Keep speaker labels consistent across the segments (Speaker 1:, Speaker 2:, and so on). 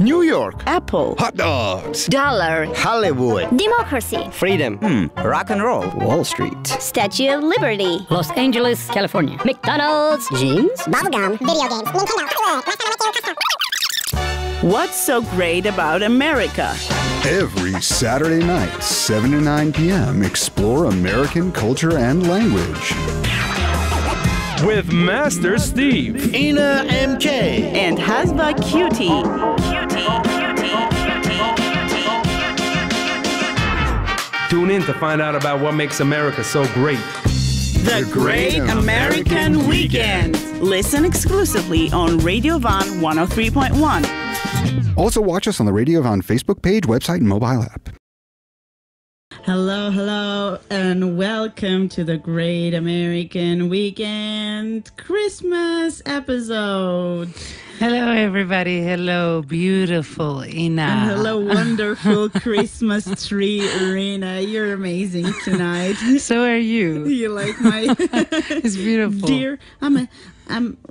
Speaker 1: New York.
Speaker 2: Apple.
Speaker 1: Hot dogs.
Speaker 2: Dollar.
Speaker 1: Hollywood.
Speaker 3: Democracy.
Speaker 4: Freedom.
Speaker 1: Rock and roll.
Speaker 4: Wall Street.
Speaker 3: Statue of Liberty.
Speaker 5: Los Angeles, California.
Speaker 3: McDonald's.
Speaker 5: Jeans.
Speaker 3: Bubblegum.
Speaker 6: Video games. Nintendo.
Speaker 2: What's so great about America?
Speaker 7: Every Saturday night, 7 to 9 p.m., explore American culture and language.
Speaker 8: With Master Steve,
Speaker 1: Ina MK,
Speaker 2: And Hasba Cutie.
Speaker 8: tune in to find out about what makes America so great.
Speaker 2: The Great American Weekend. Listen exclusively on Radio Van 103.1.
Speaker 7: Also, watch us on the Radio Von Facebook page, website, and mobile app.
Speaker 2: Hello, and welcome to the Great American Weekend Christmas episode.
Speaker 9: Hello, everybody. Hello, beautiful Ina.
Speaker 2: And hello, wonderful Christmas tree, Irina. You're amazing tonight.
Speaker 9: So are you.
Speaker 2: You like my...
Speaker 9: It's beautiful.
Speaker 2: Dear, I'm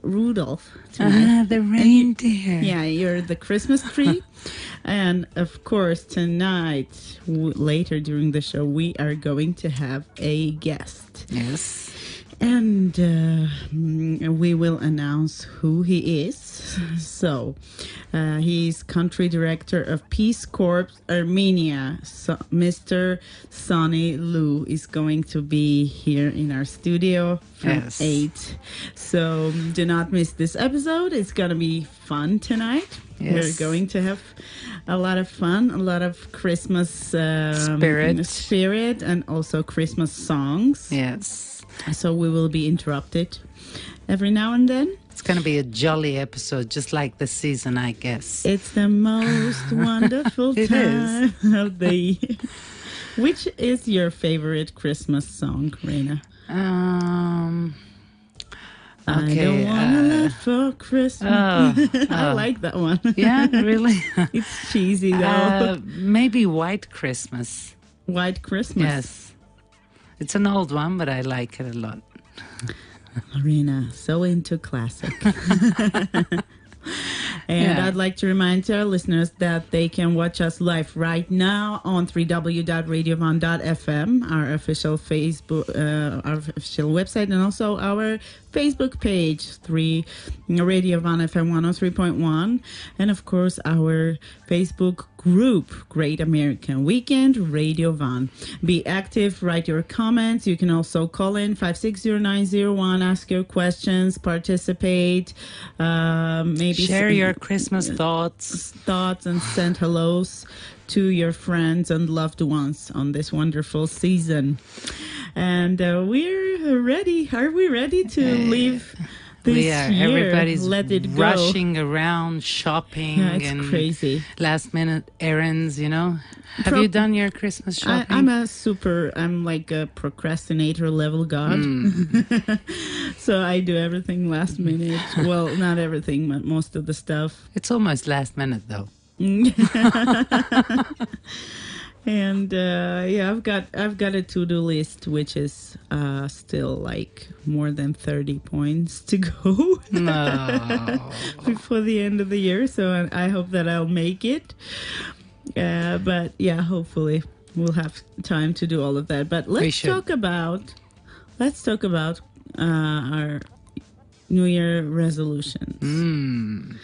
Speaker 2: Rudolph tonight.
Speaker 9: The reindeer.
Speaker 2: Yeah, you're the Christmas tree. And of course, tonight, later during the show, we are going to have a guest.
Speaker 9: Yes.
Speaker 2: And we will announce who he is. So, he's country director of Peace Corps Armenia. So, Mr. Sonny Luu is going to be here in our studio from 8. So, do not miss this episode. It's going to be fun tonight.
Speaker 9: Yes.
Speaker 2: We're going to have a lot of fun, a lot of Christmas spirit, and also Christmas songs.
Speaker 9: Yes.
Speaker 2: So we will be interrupted every now and then.
Speaker 9: It's going to be a jolly episode, just like the season, I guess.
Speaker 2: It's the most wonderful time of the year. Which is your favorite Christmas song, Reina? I don't want to live for Christmas. I like that one.
Speaker 9: Yeah, really?
Speaker 2: It's cheesy, though.
Speaker 9: Maybe White Christmas.
Speaker 2: White Christmas?
Speaker 9: Yes. It's an old one, but I like it a lot.
Speaker 2: Arena, so into classic. And I'd like to remind our listeners that they can watch us live right now on www.radiovan.fm, our official Facebook, our official website, and also our Facebook page, Radio Van FM 103.1, and of course our Facebook group, Great American Weekend Radio Van. Be active, write your comments. You can also call in 560-901, ask your questions, participate, maybe
Speaker 9: share your Christmas thoughts,
Speaker 2: and send hellos to your friends and loved ones on this wonderful season. And we're ready. Are we ready to leave this year?
Speaker 9: Everybody's
Speaker 2: Let it
Speaker 9: rushing around, shopping, and
Speaker 2: crazy.
Speaker 9: Last minute errands, you know. Have you done your Christmas shopping?
Speaker 2: I'm like a procrastinator level god. So I do everything last minute. Well, not everything, but most of the stuff.
Speaker 9: It's almost last minute though.
Speaker 2: And I've got a to-do list which is still like more than 30 points to go before the end of the year. So I hope that I'll make it. But yeah, hopefully we'll have time to do all of that. But let's talk about our New Year resolutions.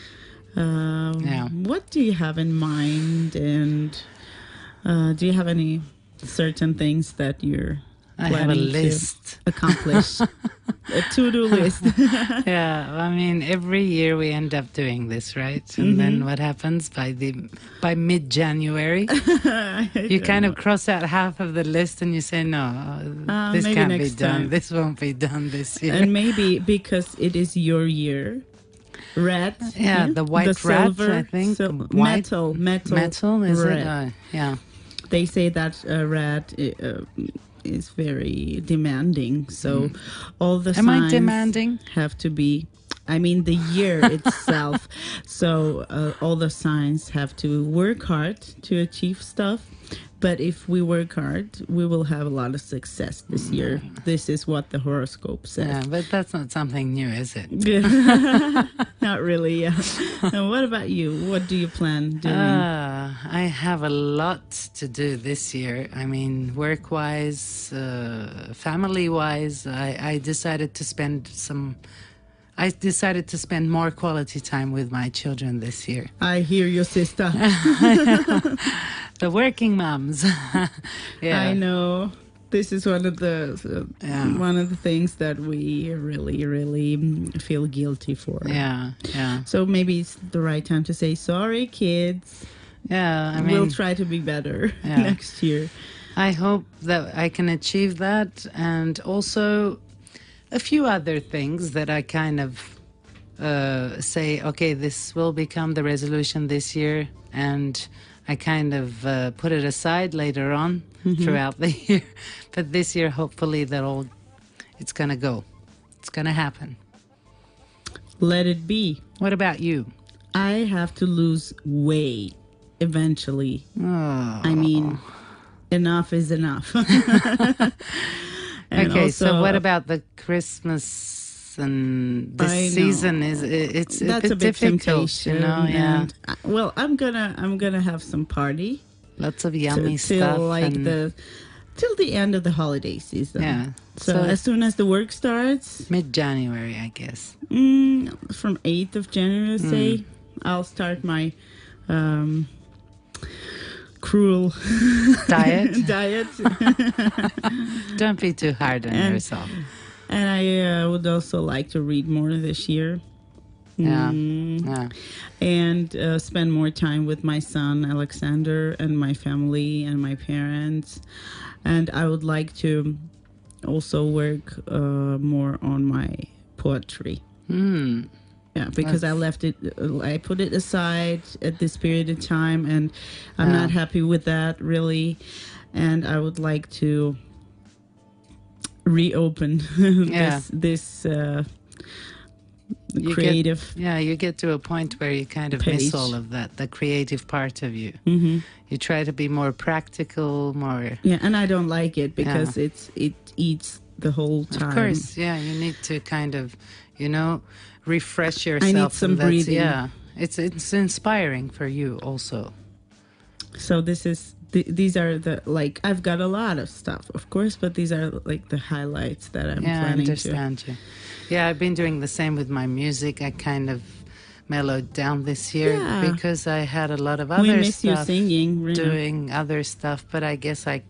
Speaker 2: What do you have in mind, and do you have any certain things that you're planning to accomplish? A to-do list.
Speaker 9: Yeah, I mean, every year we end up doing this, right? And then what happens by mid-January? You kind of cross out half of the list and you say, no, this can't be done. This won't be done this year.
Speaker 2: And maybe because it is your year. Red.
Speaker 9: Yeah, the white
Speaker 2: the silver,
Speaker 9: rat, I think.
Speaker 2: Metal,
Speaker 9: is
Speaker 2: red.
Speaker 9: it? Yeah.
Speaker 2: They say that red is very demanding. So all the signs
Speaker 9: demanding?
Speaker 2: Have to be, I mean, the year itself. So all the signs have to work hard to achieve stuff. But if we work hard, we will have a lot of success this year. This is what the horoscope says.
Speaker 9: Yeah, but that's not something new, is it?
Speaker 2: Not really, yeah. And what about you? What do you plan doing?
Speaker 9: I have a lot to do this year. I mean, work-wise, family-wise, I decided to spend more quality time with my children this year.
Speaker 2: I hear you, sister.
Speaker 9: The working moms. Yeah.
Speaker 2: I know. This is one of the things that we really feel guilty for.
Speaker 9: Yeah, yeah.
Speaker 2: So maybe it's the right time to say sorry, kids.
Speaker 9: Yeah, I mean,
Speaker 2: we'll try to be better next year.
Speaker 9: I hope that I can achieve that, and also a few other things that I kind of say, okay, this will become the resolution this year, and I kind of put it aside later on throughout the year. But this year, hopefully, it's going to go. It's going to happen.
Speaker 2: Let it be.
Speaker 9: What about you?
Speaker 2: I have to lose weight eventually.
Speaker 9: Oh.
Speaker 2: I mean, enough is enough.
Speaker 9: Okay,
Speaker 2: also,
Speaker 9: so what about the Christmas and this season? It's
Speaker 2: that's
Speaker 9: a bit difficult,
Speaker 2: temptation,
Speaker 9: you know? Yeah.
Speaker 2: And, well, I'm gonna have some party.
Speaker 9: Lots of yummy
Speaker 2: till
Speaker 9: stuff.
Speaker 2: Like till the end of the holiday season.
Speaker 9: Yeah.
Speaker 2: So as soon as the work starts,
Speaker 9: mid-January, I guess.
Speaker 2: From 8th of January, say, I'll start my cruel
Speaker 9: diet. Don't be too hard on yourself.
Speaker 2: And I would also like to read more this year.
Speaker 9: Yeah.
Speaker 2: And spend more time with my son Alexander and my family and my parents. And I would like to also work more on my poetry. Yeah, because I put it aside at this period of time, and I'm not happy with that, really. And I would like to reopen this creative.
Speaker 9: You get to a point where you kind of miss all of that, the creative part of you. You try to be more practical, more...
Speaker 2: Yeah, and I don't like it because it eats the whole time.
Speaker 9: Of course, yeah, you need to kind of, refresh yourself.
Speaker 2: I need some breathing.
Speaker 9: Yeah, it's inspiring for you also.
Speaker 2: So these are I've got a lot of stuff, of course, but these are like the highlights that I'm planning to.
Speaker 9: I understand you. Yeah, I've been doing the same with my music. I kind of mellowed down this year because I had a lot of other stuff.
Speaker 2: We miss you singing, Rina.
Speaker 9: Doing other stuff, but I guess I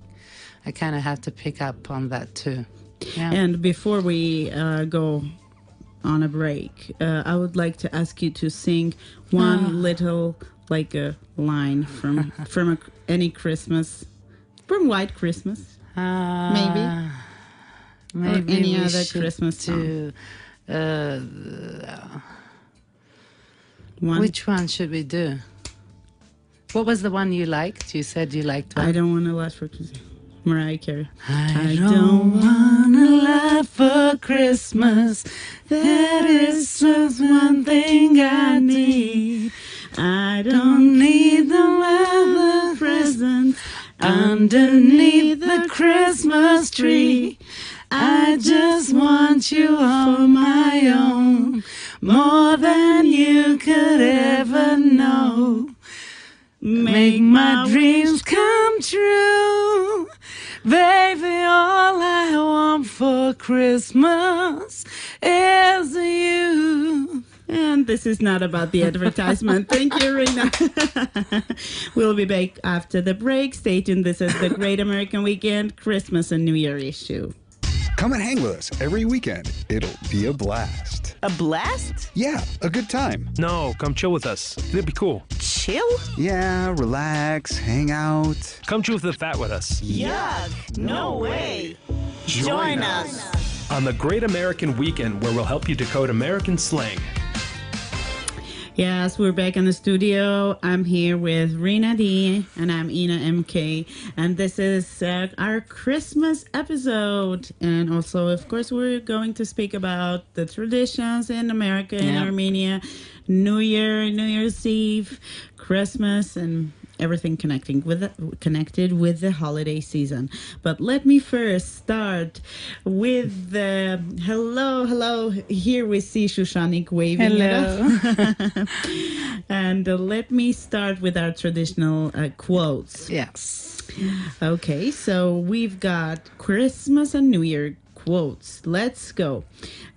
Speaker 9: kind of have to pick up on that too. Yeah.
Speaker 2: And before we go on a break, I would like to ask you to sing one little, like a line from any Christmas, from White Christmas, maybe or any other Christmas song.
Speaker 9: Which one should we do? What was the one you liked? You said you liked one.
Speaker 2: I don't want to last for Christmas. Mariah Carey.
Speaker 9: I don't want to laugh for Christmas. That is just one thing I need. I don't need no other presents underneath the Christmas tree. I just want you on my own, more than you could ever know. Make my dreams come true. Baby, all I want for Christmas is you.
Speaker 2: And this is not about the advertisement. Thank you, Rina. We'll be back after the break. Stay tuned. This is the Great American Weekend Christmas and New Year issue.
Speaker 7: Come and hang with us every weekend. It'll be a blast.
Speaker 1: A blast?
Speaker 7: Yeah, a good time.
Speaker 8: No, come chill with us. It'll be cool.
Speaker 1: Chill?
Speaker 7: Yeah, relax, hang out.
Speaker 8: Come choose the fat with us.
Speaker 1: Yuck! No way! Join us!
Speaker 8: On the Great American Weekend, where we'll help you decode American slang.
Speaker 2: Yes, we're back in the studio. I'm here with Rina D, and I'm Ina MK, and this is our Christmas episode. And also, of course, we're going to speak about the traditions in America, in Armenia, New Year, New Year's Eve, Christmas, and everything connected with the holiday season. But let me first start with the hello. Here we see Shushanik waving
Speaker 9: Hello.
Speaker 2: at us. And let me start with our traditional quotes.
Speaker 9: Yes.
Speaker 2: Okay, so we've got Christmas and New Year quotes. Let's go.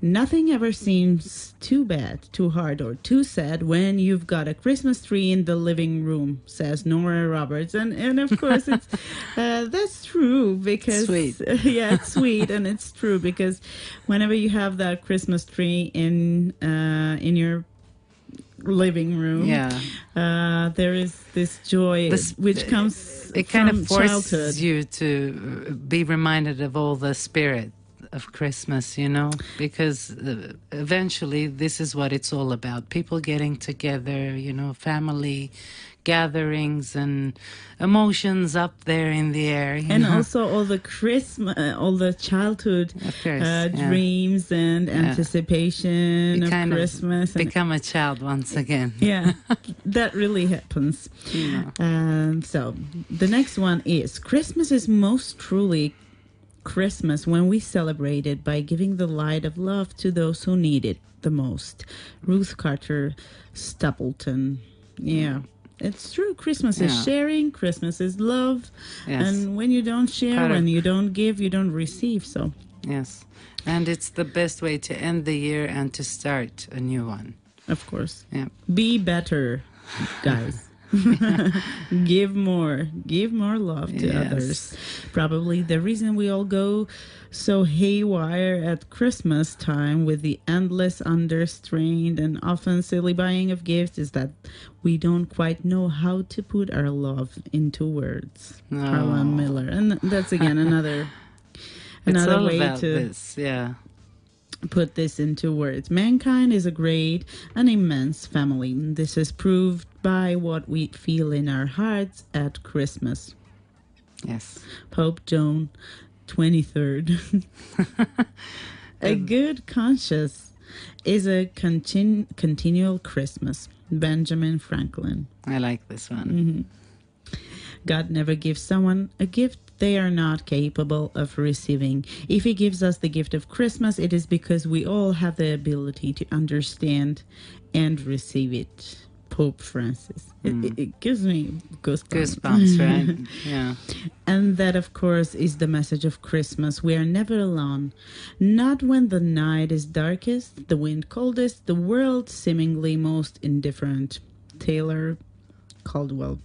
Speaker 2: Nothing ever seems too bad, too hard, or too sad when you've got a Christmas tree in the living room, says Nora Roberts. And of course, it's that's true because
Speaker 9: Sweet.
Speaker 2: Yeah, it's sweet and it's true because whenever you have that Christmas tree in your living room, there is this joy which comes
Speaker 9: it kind
Speaker 2: from
Speaker 9: of forces
Speaker 2: childhood.
Speaker 9: you to be reminded of all the spirit of Christmas, because eventually this is what it's all about. People getting together, family gatherings and emotions up there in the air.
Speaker 2: And also all the Christmas, all the childhood
Speaker 9: Of course,
Speaker 2: dreams and anticipation
Speaker 9: you
Speaker 2: of
Speaker 9: kind
Speaker 2: Christmas.
Speaker 9: of become a child once again.
Speaker 2: Yeah, that really happens. So the next one is Christmas is most truly Christmas when we celebrate it by giving the light of love to those who need it the most. Ruth Carter Stapleton. Yeah. It's true. Christmas is sharing. Christmas is love.
Speaker 9: Yes.
Speaker 2: And when you don't share, when you don't give, you don't receive. So
Speaker 9: Yes. And it's the best way to end the year and to start a new one.
Speaker 2: of course,
Speaker 9: Yeah.
Speaker 2: be better, guys. Give more love to others. Probably the reason we all go so haywire at Christmas time with the endless, understrained, and often silly buying of gifts is that we don't quite know how to put our love into words. Carla Miller. And that's again another
Speaker 9: It's all
Speaker 2: way
Speaker 9: about
Speaker 2: to
Speaker 9: this, yeah.
Speaker 2: put this into words. Mankind is a great and immense family. This is proved by what we feel in our hearts at Christmas.
Speaker 9: Yes.
Speaker 2: Pope John 23rd. A good conscience is a continual Christmas. Benjamin Franklin.
Speaker 9: I like this one.
Speaker 2: God never gives someone a gift they are not capable of receiving. If he gives us the gift of Christmas, it is because we all have the ability to understand and receive it. Pope Francis. It gives me
Speaker 9: Goosebumps, right? Yeah.
Speaker 2: And that, of course, is the message of Christmas. We are never alone. Not when the night is darkest, the wind coldest, the world seemingly most indifferent. Taylor Caldwell.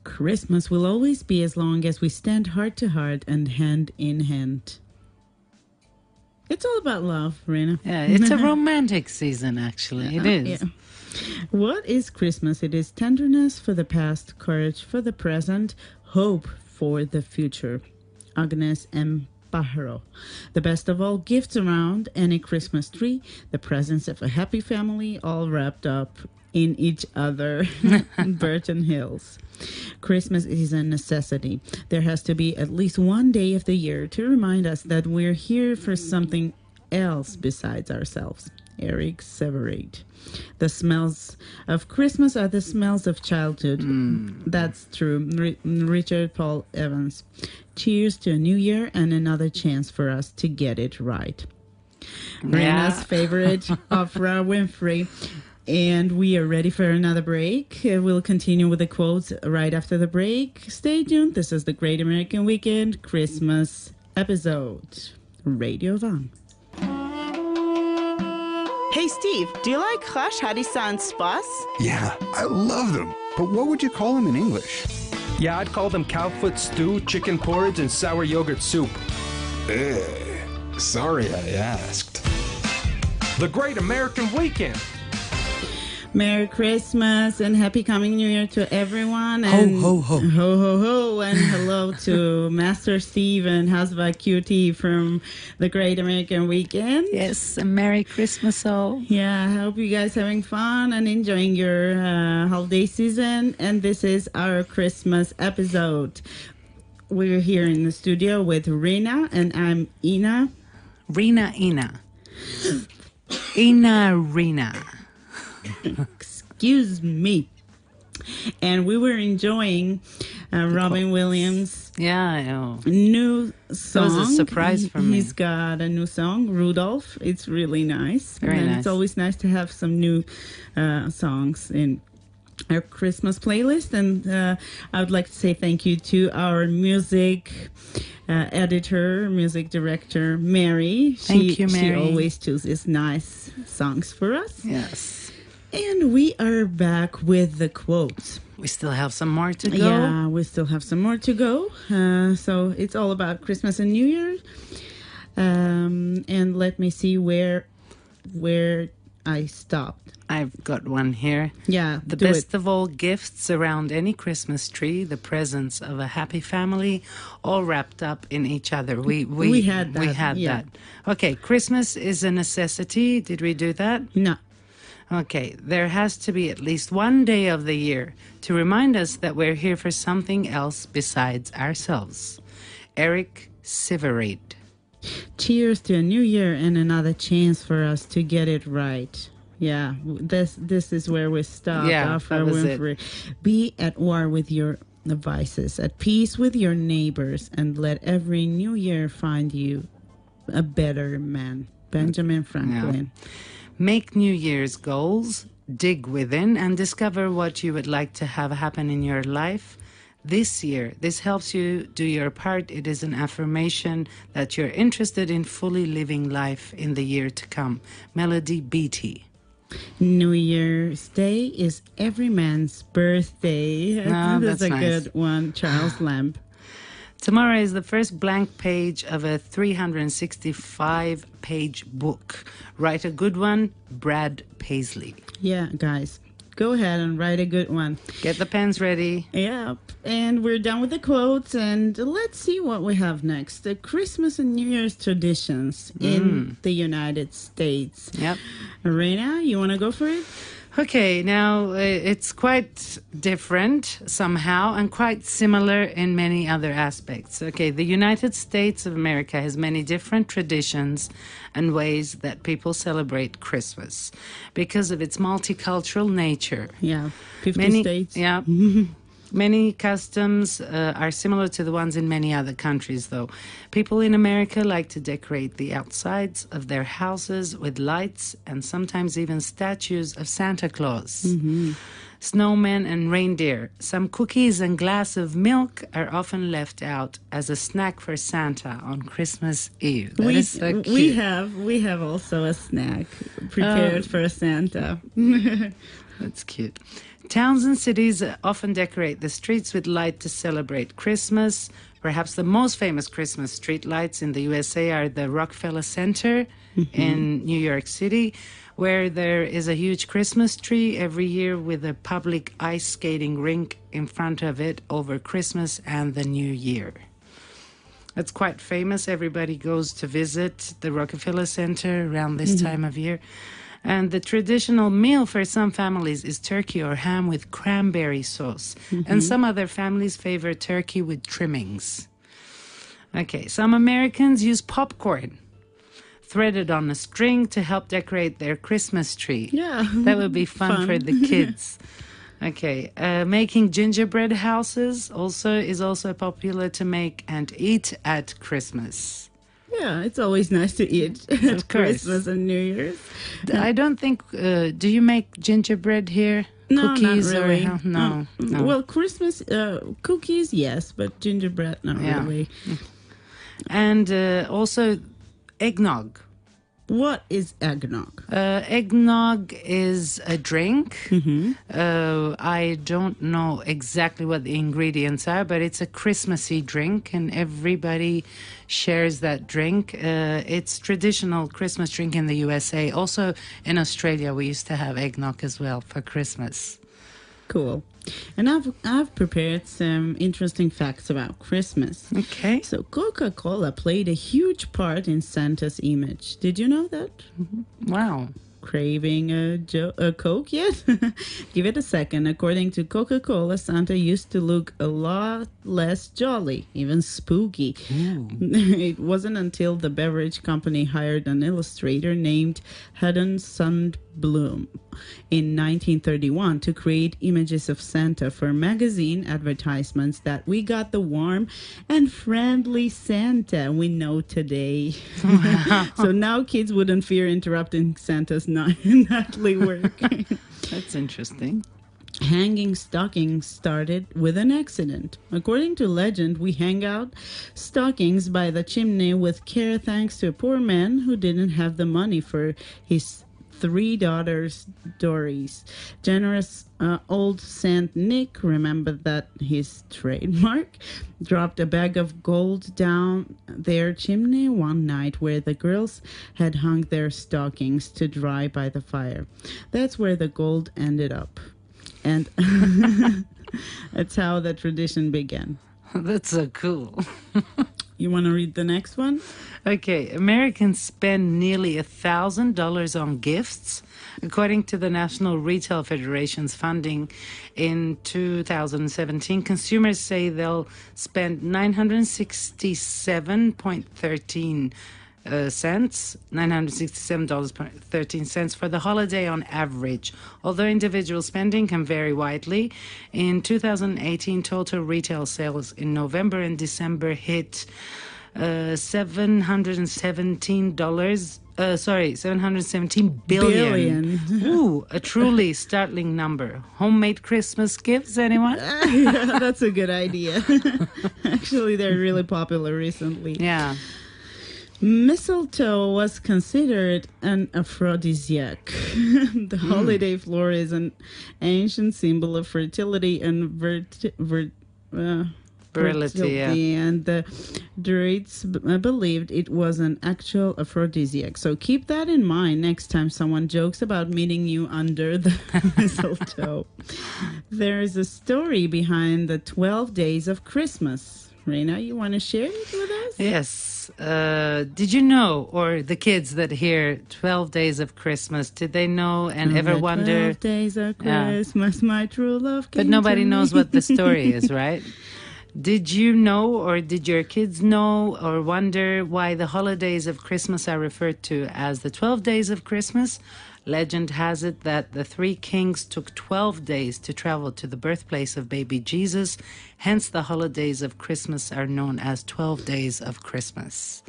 Speaker 2: Christmas will always be as long as we stand heart to heart and hand in hand. It's all about love, Rena.
Speaker 9: Yeah, it's a romantic season, actually. It is.
Speaker 2: Yeah. What is Christmas? It is tenderness for the past, courage for the present, hope for the future. Agnes M. Pajaro. The best of all gifts around any Christmas tree, the presence of a happy family all wrapped up in each other. Burton Hills. Christmas is a necessity. There has to be at least one day of the year to remind us that we're here for something else besides ourselves. Eric Severate. The smells of Christmas are the smells of childhood. That's true. Richard Paul Evans. Cheers to a new year and another chance for us to get it right. Rena's favorite, Oprah Winfrey. And we are ready for another break. We'll continue with the quotes right after the break. Stay tuned. This is the Great American Weekend Christmas episode. Radio Van.
Speaker 1: Hey, Steve, do you like Chash Harisan Spas?
Speaker 7: Yeah, I love them. But what would you call them in English?
Speaker 8: Yeah, I'd call them cowfoot stew, chicken porridge, and sour yogurt soup.
Speaker 7: Sorry I asked.
Speaker 8: The Great American Weekend.
Speaker 2: Merry Christmas and Happy Coming New Year to everyone. And
Speaker 4: Ho, ho, ho.
Speaker 2: Ho, ho, ho. And hello to Master Steve and Hasba QT from the Great American Weekend.
Speaker 9: Yes, and Merry Christmas all.
Speaker 2: Yeah, I hope you guys having fun and enjoying your holiday season. And this is our Christmas episode. We're here in the studio with Rena and I'm Ina.
Speaker 9: Rena. Ina Rena.
Speaker 2: Excuse me. And we were enjoying Robin Williams'
Speaker 9: Yeah, I know.
Speaker 2: new song.
Speaker 9: It was a surprise for me.
Speaker 2: He's got a new song, Rudolph. It's really nice.
Speaker 9: Very
Speaker 2: and
Speaker 9: nice.
Speaker 2: It's always nice to have some new songs in our Christmas playlist. And I would like to say thank you to our music editor, music director, Mary.
Speaker 9: Thank you, Mary.
Speaker 2: She always chooses nice songs for us.
Speaker 9: Yes.
Speaker 2: And we are back with the quotes.
Speaker 9: We still have some more to go.
Speaker 2: Yeah, we still have some more to go. So it's all about Christmas and New Year. And let me see where I stopped.
Speaker 9: I've got one here.
Speaker 2: Yeah,
Speaker 9: The
Speaker 2: do
Speaker 9: best
Speaker 2: it.
Speaker 9: of all gifts around any Christmas tree, the presence of a happy family, all wrapped up in each other. We
Speaker 2: had that,
Speaker 9: We had
Speaker 2: yeah.
Speaker 9: that. Okay, Christmas is a necessity. Did we do that?
Speaker 2: No.
Speaker 9: Okay, there has to be at least one day of the year to remind us that we're here for something else besides ourselves. Eric Siverate.
Speaker 2: Cheers to a new year and another chance for us to get it right. Yeah, this is where we stop.
Speaker 9: Yeah, that was it.
Speaker 2: Be at war with your vices, at peace with your neighbors, and let every new year find you a better man. Benjamin Franklin.
Speaker 9: Make New Year's goals, dig within, and discover what you would like to have happen in your life this year. This helps you do your part. It is an affirmation that you're interested in fully living life in the year to come. Melody Beatty.
Speaker 2: New Year's Day is every man's birthday.
Speaker 9: That's
Speaker 2: a
Speaker 9: nice.
Speaker 2: good one. Charles Lamb.
Speaker 9: Tomorrow is the first blank page of a 365-page book. Write a good one, Brad Paisley.
Speaker 2: Yeah, guys, go ahead and write a good one.
Speaker 9: Get the pens ready.
Speaker 2: Yeah, and we're done with the quotes, and let's see what we have next. The Christmas and New Year's traditions in the United States.
Speaker 9: Yep.
Speaker 2: Reina, you want to go for it?
Speaker 9: Okay, now it's quite different somehow and quite similar in many other aspects. Okay, the United States of America has many different traditions and ways that people celebrate Christmas because of its multicultural nature.
Speaker 2: Yeah, 50 states.
Speaker 9: Yeah. Many customs are similar to the ones in many other countries, though. People in America like to decorate the outsides of their houses with lights and sometimes even statues of Santa Claus. Snowmen and reindeer. Some cookies and glass of milk are often left out as a snack for Santa on Christmas Eve. That is so cute.
Speaker 2: We have also a snack prepared for Santa.
Speaker 9: That's cute. Towns and cities often decorate the streets with light to celebrate Christmas. Perhaps the most famous Christmas street lights in the USA are the Rockefeller Center in New York City, where there is a huge Christmas tree every year with a public ice skating rink in front of it over Christmas and the New Year. It's quite famous. Everybody goes to visit the Rockefeller Center around this time of year. And the traditional meal for some families is turkey or ham with cranberry sauce. And some other families favor turkey with trimmings. Okay, some Americans use popcorn threaded on a string to help decorate their Christmas tree.
Speaker 2: Yeah.
Speaker 9: That would be fun for the kids. Okay, making gingerbread houses is also popular to make and eat at Christmas.
Speaker 2: Yeah, it's always nice to eat at Christmas and New Year's.
Speaker 9: I don't think. Do you make gingerbread here?
Speaker 2: No,
Speaker 9: Cookies
Speaker 2: not really.
Speaker 9: or no?
Speaker 2: Well, Christmas cookies, yes, but gingerbread, not really.
Speaker 9: And also eggnog.
Speaker 2: What is eggnog?
Speaker 9: Eggnog is a drink. I don't know exactly what the ingredients are, but it's a Christmassy drink, and everybody shares that drink. It's traditional Christmas drink in the USA. Also in Australia, we used to have eggnog as well for Christmas.
Speaker 2: Cool. And I've prepared some interesting facts about Christmas.
Speaker 9: Okay.
Speaker 2: So Coca-Cola played a huge part in Santa's image. Did you know that?
Speaker 9: Wow.
Speaker 2: Craving a Coke yet? Give it a second. According to Coca-Cola, Santa used to look a lot less jolly, even spooky. It wasn't until the beverage company hired an illustrator named Haddon Bloom in 1931 to create images of Santa for magazine advertisements that we got the warm and friendly Santa we know today. Wow. So now kids wouldn't fear interrupting Santa's nightly work.
Speaker 9: That's interesting.
Speaker 2: Hanging stockings started with an accident. According to legend, we hang out stockings by the chimney with care thanks to a poor man who didn't have the money for his 3 daughters' dories. Generous old Saint Nick remembered that his trademark dropped a bag of gold down their chimney one night where the girls had hung their stockings to dry by the fire. That's where the gold ended up. And that's how the tradition began.
Speaker 9: That's so cool.
Speaker 2: You want to read the next one?
Speaker 9: Okay, Americans spend nearly $1,000 on gifts. According to the National Retail Federation's funding in 2017, consumers say they'll spend $967.13 $967.13 for the holiday on average, although individual spending can vary widely. In 2018, total retail sales in November and December hit $717 billion. Ooh, a truly startling number. Homemade Christmas gifts, anyone?
Speaker 2: Yeah, that's a good idea. Actually, they're really popular recently.
Speaker 9: Yeah.
Speaker 2: Mistletoe was considered an aphrodisiac. The holiday flower is an ancient symbol of fertility and
Speaker 9: virility, yeah.
Speaker 2: And the Druids believed it was an actual aphrodisiac. So keep that in mind next time someone jokes about meeting you under the mistletoe. There is a story behind the 12 days of Christmas. Reina, you want to share it with us?
Speaker 9: Yes. Did you know, or the kids that hear 12 Days of Christmas, did they know and ever wonder?
Speaker 2: 12 days of Christmas, my true love came
Speaker 9: But nobody
Speaker 2: to
Speaker 9: knows
Speaker 2: me.
Speaker 9: what the story is, right? Did you know, or did your kids know, or wonder why the holidays of Christmas are referred to as the 12 Days of Christmas? Legend has it that the 3 kings took 12 days to travel to the birthplace of baby Jesus. Hence, the holidays of Christmas are known as 12 Days of Christmas.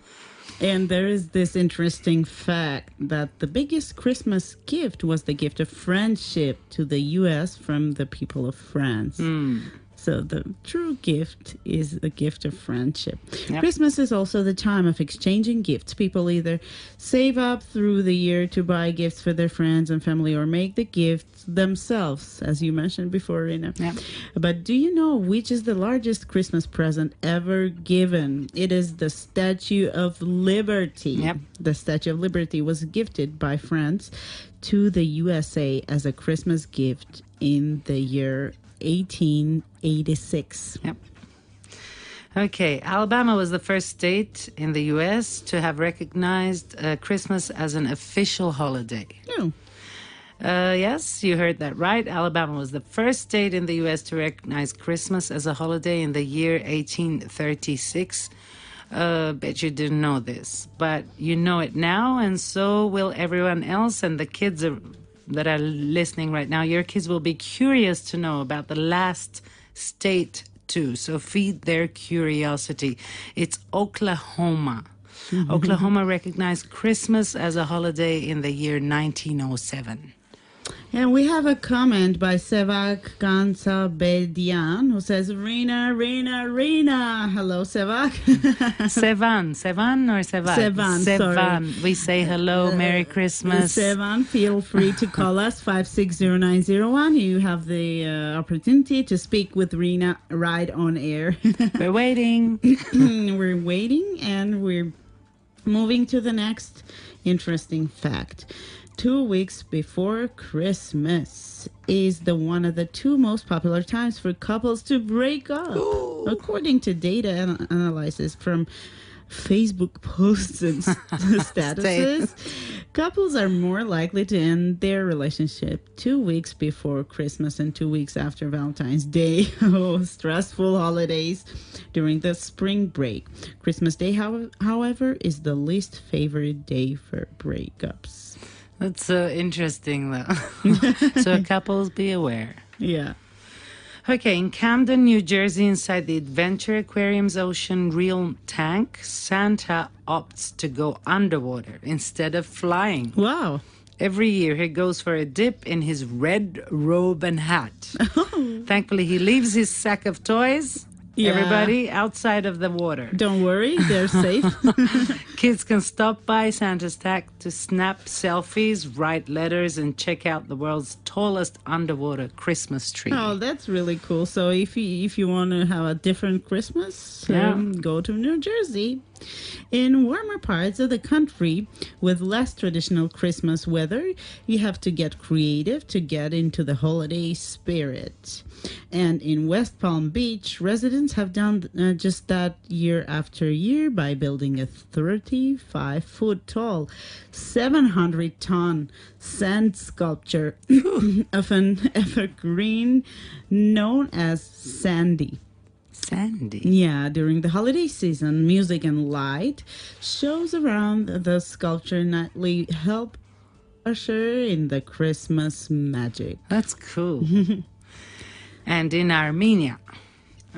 Speaker 2: And there is this interesting fact that the biggest Christmas gift was the gift of friendship to the U.S. from the people of France. So the true gift is the gift of friendship.
Speaker 9: Yep.
Speaker 2: Christmas is also the time of exchanging gifts. People either save up through the year to buy gifts for their friends and family or make the gifts themselves, as you mentioned before, Rina.
Speaker 9: Yep.
Speaker 2: But do you know which is the largest Christmas present ever given? It is the Statue of Liberty.
Speaker 9: Yep.
Speaker 2: The Statue of Liberty was gifted by France to the USA as a Christmas gift in the year 1886.
Speaker 9: Yep. Okay, Alabama was the first state in the U.S. to have recognized Christmas as an official holiday.
Speaker 2: Oh.
Speaker 9: Yes, you heard that right. Alabama was the first state in the U.S. to recognize Christmas as a holiday in the year 1836. Bet you didn't know this, but you know it now, and so will everyone else, and the kids that are listening right now. Your kids will be curious to know about the last state too, so feed their curiosity. It's Oklahoma. Oklahoma recognized Christmas as a holiday in the year 1907.
Speaker 2: And we have a comment by Sevak Gansabedian who says, Rina. Hello, Sevak.
Speaker 9: Sevan or Sevan?
Speaker 2: Sevan, sorry.
Speaker 9: We say hello, Merry Christmas.
Speaker 2: Sevan, feel free to call us 560-901. You have the opportunity to speak with Rina right on air.
Speaker 9: We're waiting.
Speaker 2: We're waiting, and we're moving to the next interesting fact. 2 weeks before Christmas is one of the 2 most popular times for couples to break up. Ooh. According to data analysis from Facebook posts and statuses, couples are more likely to end their relationship 2 weeks before Christmas and 2 weeks after Valentine's Day. Oh, stressful holidays during the spring break. Christmas Day, however, is the least favorite day for breakups.
Speaker 9: That's so interesting, though. So couples, be aware.
Speaker 2: Yeah.
Speaker 9: Okay, in Camden, New Jersey, inside the Adventure Aquarium's Ocean Realm tank, Santa opts to go underwater instead of flying.
Speaker 2: Wow.
Speaker 9: Every year, he goes for a dip in his red robe and hat. Thankfully, he leaves his sack of toys, everybody, outside of the water.
Speaker 2: Don't worry, they're safe.
Speaker 9: Kids can stop by Santa's tank to snap selfies, write letters, and check out the world's tallest underwater Christmas tree.
Speaker 2: Oh, that's really cool. So if you want to have a different Christmas, go to New Jersey. In warmer parts of the country with less traditional Christmas weather, you have to get creative to get into the holiday spirit. And in West Palm Beach, residents have done just that year after year by building a 35-foot tall, 700-ton sand sculpture of an evergreen known as Sandy.
Speaker 9: Sandy.
Speaker 2: Yeah, during the holiday season, music and light shows around the sculpture nightly help usher in the Christmas magic.
Speaker 9: That's cool. And in Armenia,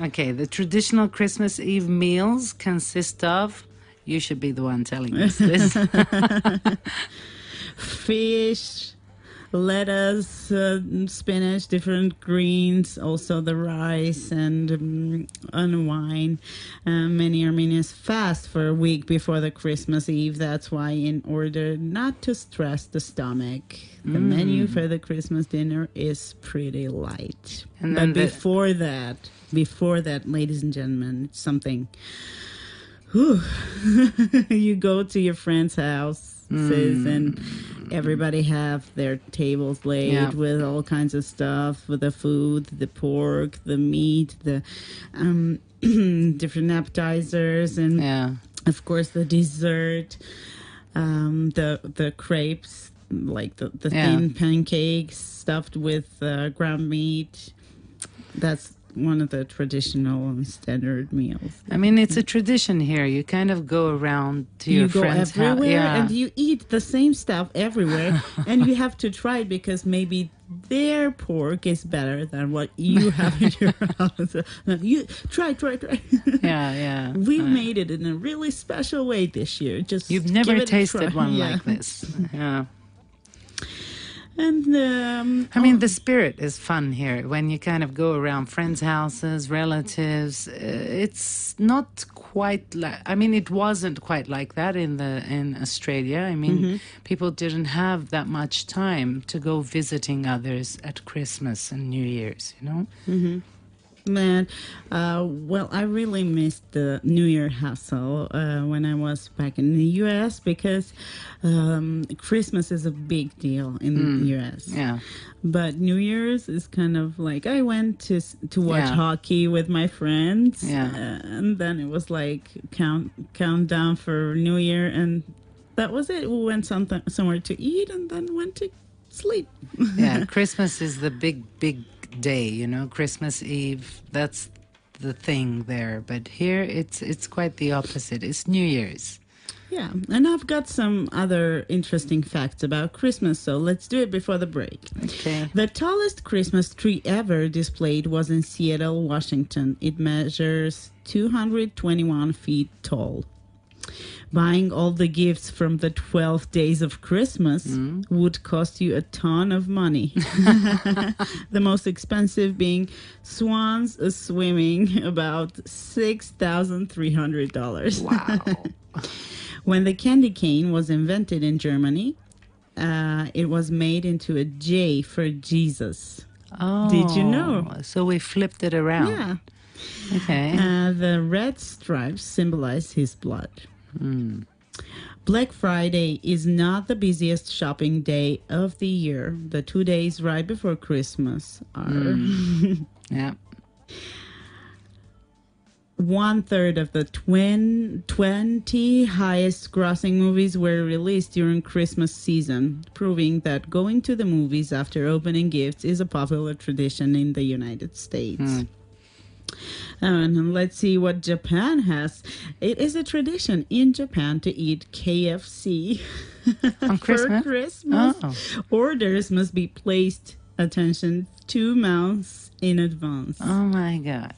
Speaker 9: okay, the traditional Christmas Eve meals consist of, you should be the one telling us this.
Speaker 2: Fish, lettuce, spinach, different greens, also the rice and wine. Many Armenians fast for a week before the Christmas Eve. That's why, in order not to stress the stomach, the menu for the Christmas dinner is pretty light.
Speaker 9: And
Speaker 2: But
Speaker 9: then
Speaker 2: before that, ladies and gentlemen, it's something. You go to your friend's house. And everybody have their tables laid with all kinds of stuff, with the food, the pork, the meat, the different appetizers, and of course the dessert, the crepes, like the thin pancakes stuffed with ground meat. That's one of the traditional and standard meals.
Speaker 9: I mean, it's a tradition here. You kind of go around to your friend's house.
Speaker 2: You go everywhere and you eat the same stuff everywhere. And you have to try it because maybe their pork is better than what you have in your house. You try.
Speaker 9: Yeah.
Speaker 2: We made it in a really special way this year. Just
Speaker 9: You've never
Speaker 2: give it a
Speaker 9: tasted
Speaker 2: try.
Speaker 9: one like this. Yeah.
Speaker 2: And
Speaker 9: I mean, the spirit is fun here. When you kind of go around friends' houses, relatives, it's not quite like. I mean, it wasn't quite like that in Australia. I mean, people didn't have that much time to go visiting others at Christmas and New Year's. You know.
Speaker 2: Man, well, I really missed the New Year hustle when I was back in the U.S. because Christmas is a big deal in the U.S.
Speaker 9: Yeah.
Speaker 2: But New Year's is kind of like I went to watch hockey with my friends, and then it was like countdown for New Year, and that was it. We went somewhere to eat, and then went to sleep.
Speaker 9: Yeah, Christmas is the big day, you know, Christmas Eve, that's the thing there. But here it's quite the opposite. It's New Year's.
Speaker 2: Yeah, and I've got some other interesting facts about Christmas, so let's do it before the break.
Speaker 9: Okay.
Speaker 2: The tallest Christmas tree ever displayed was in Seattle, Washington. It measures 221 feet tall. Buying all the gifts from the 12 days of Christmas would cost you a ton of money. The most expensive being swans swimming, about $6,300.
Speaker 9: Wow.
Speaker 2: When the candy cane was invented in Germany, it was made into a J for Jesus.
Speaker 9: Oh.
Speaker 2: Did you know?
Speaker 9: So we flipped it around.
Speaker 2: Yeah.
Speaker 9: Okay.
Speaker 2: The red stripes symbolize his blood. Black Friday is not the busiest shopping day of the year. The 2 days right before Christmas are.
Speaker 9: Yeah.
Speaker 2: 1/3 of the 20 highest grossing movies were released during Christmas season, proving that going to the movies after opening gifts is a popular tradition in the United States. And let's see what Japan has. It is a tradition in Japan to eat KFC
Speaker 9: On Christmas?
Speaker 2: for Christmas.
Speaker 9: Oh.
Speaker 2: Orders must be placed, attention, 2 months in advance.
Speaker 9: Oh my God.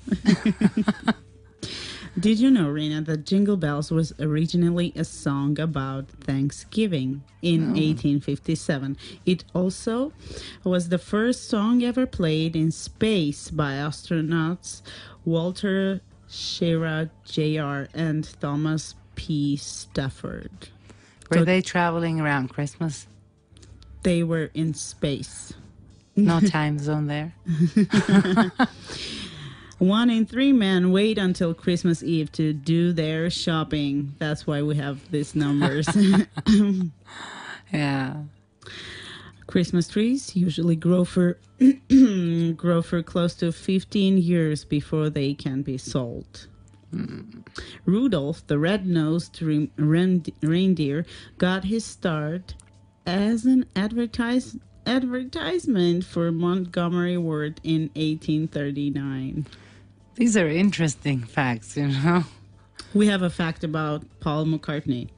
Speaker 2: Did you know, Rena, that Jingle Bells was originally a song about Thanksgiving in 1857? It also was the first song ever played in space by astronauts Walter Schirra Jr. and Thomas P. Stafford.
Speaker 9: Were they traveling around Christmas?
Speaker 2: They were in space.
Speaker 9: No time zone there?
Speaker 2: 1 in 3 men wait until Christmas Eve to do their shopping. That's why we have these numbers.
Speaker 9: Yeah.
Speaker 2: Christmas trees usually grow for close to 15 years before they can be sold. Rudolph, the red-nosed reindeer, got his start as an advertisement for Montgomery Ward in 1839.
Speaker 9: These are interesting facts, you know.
Speaker 2: We have a fact about Paul McCartney.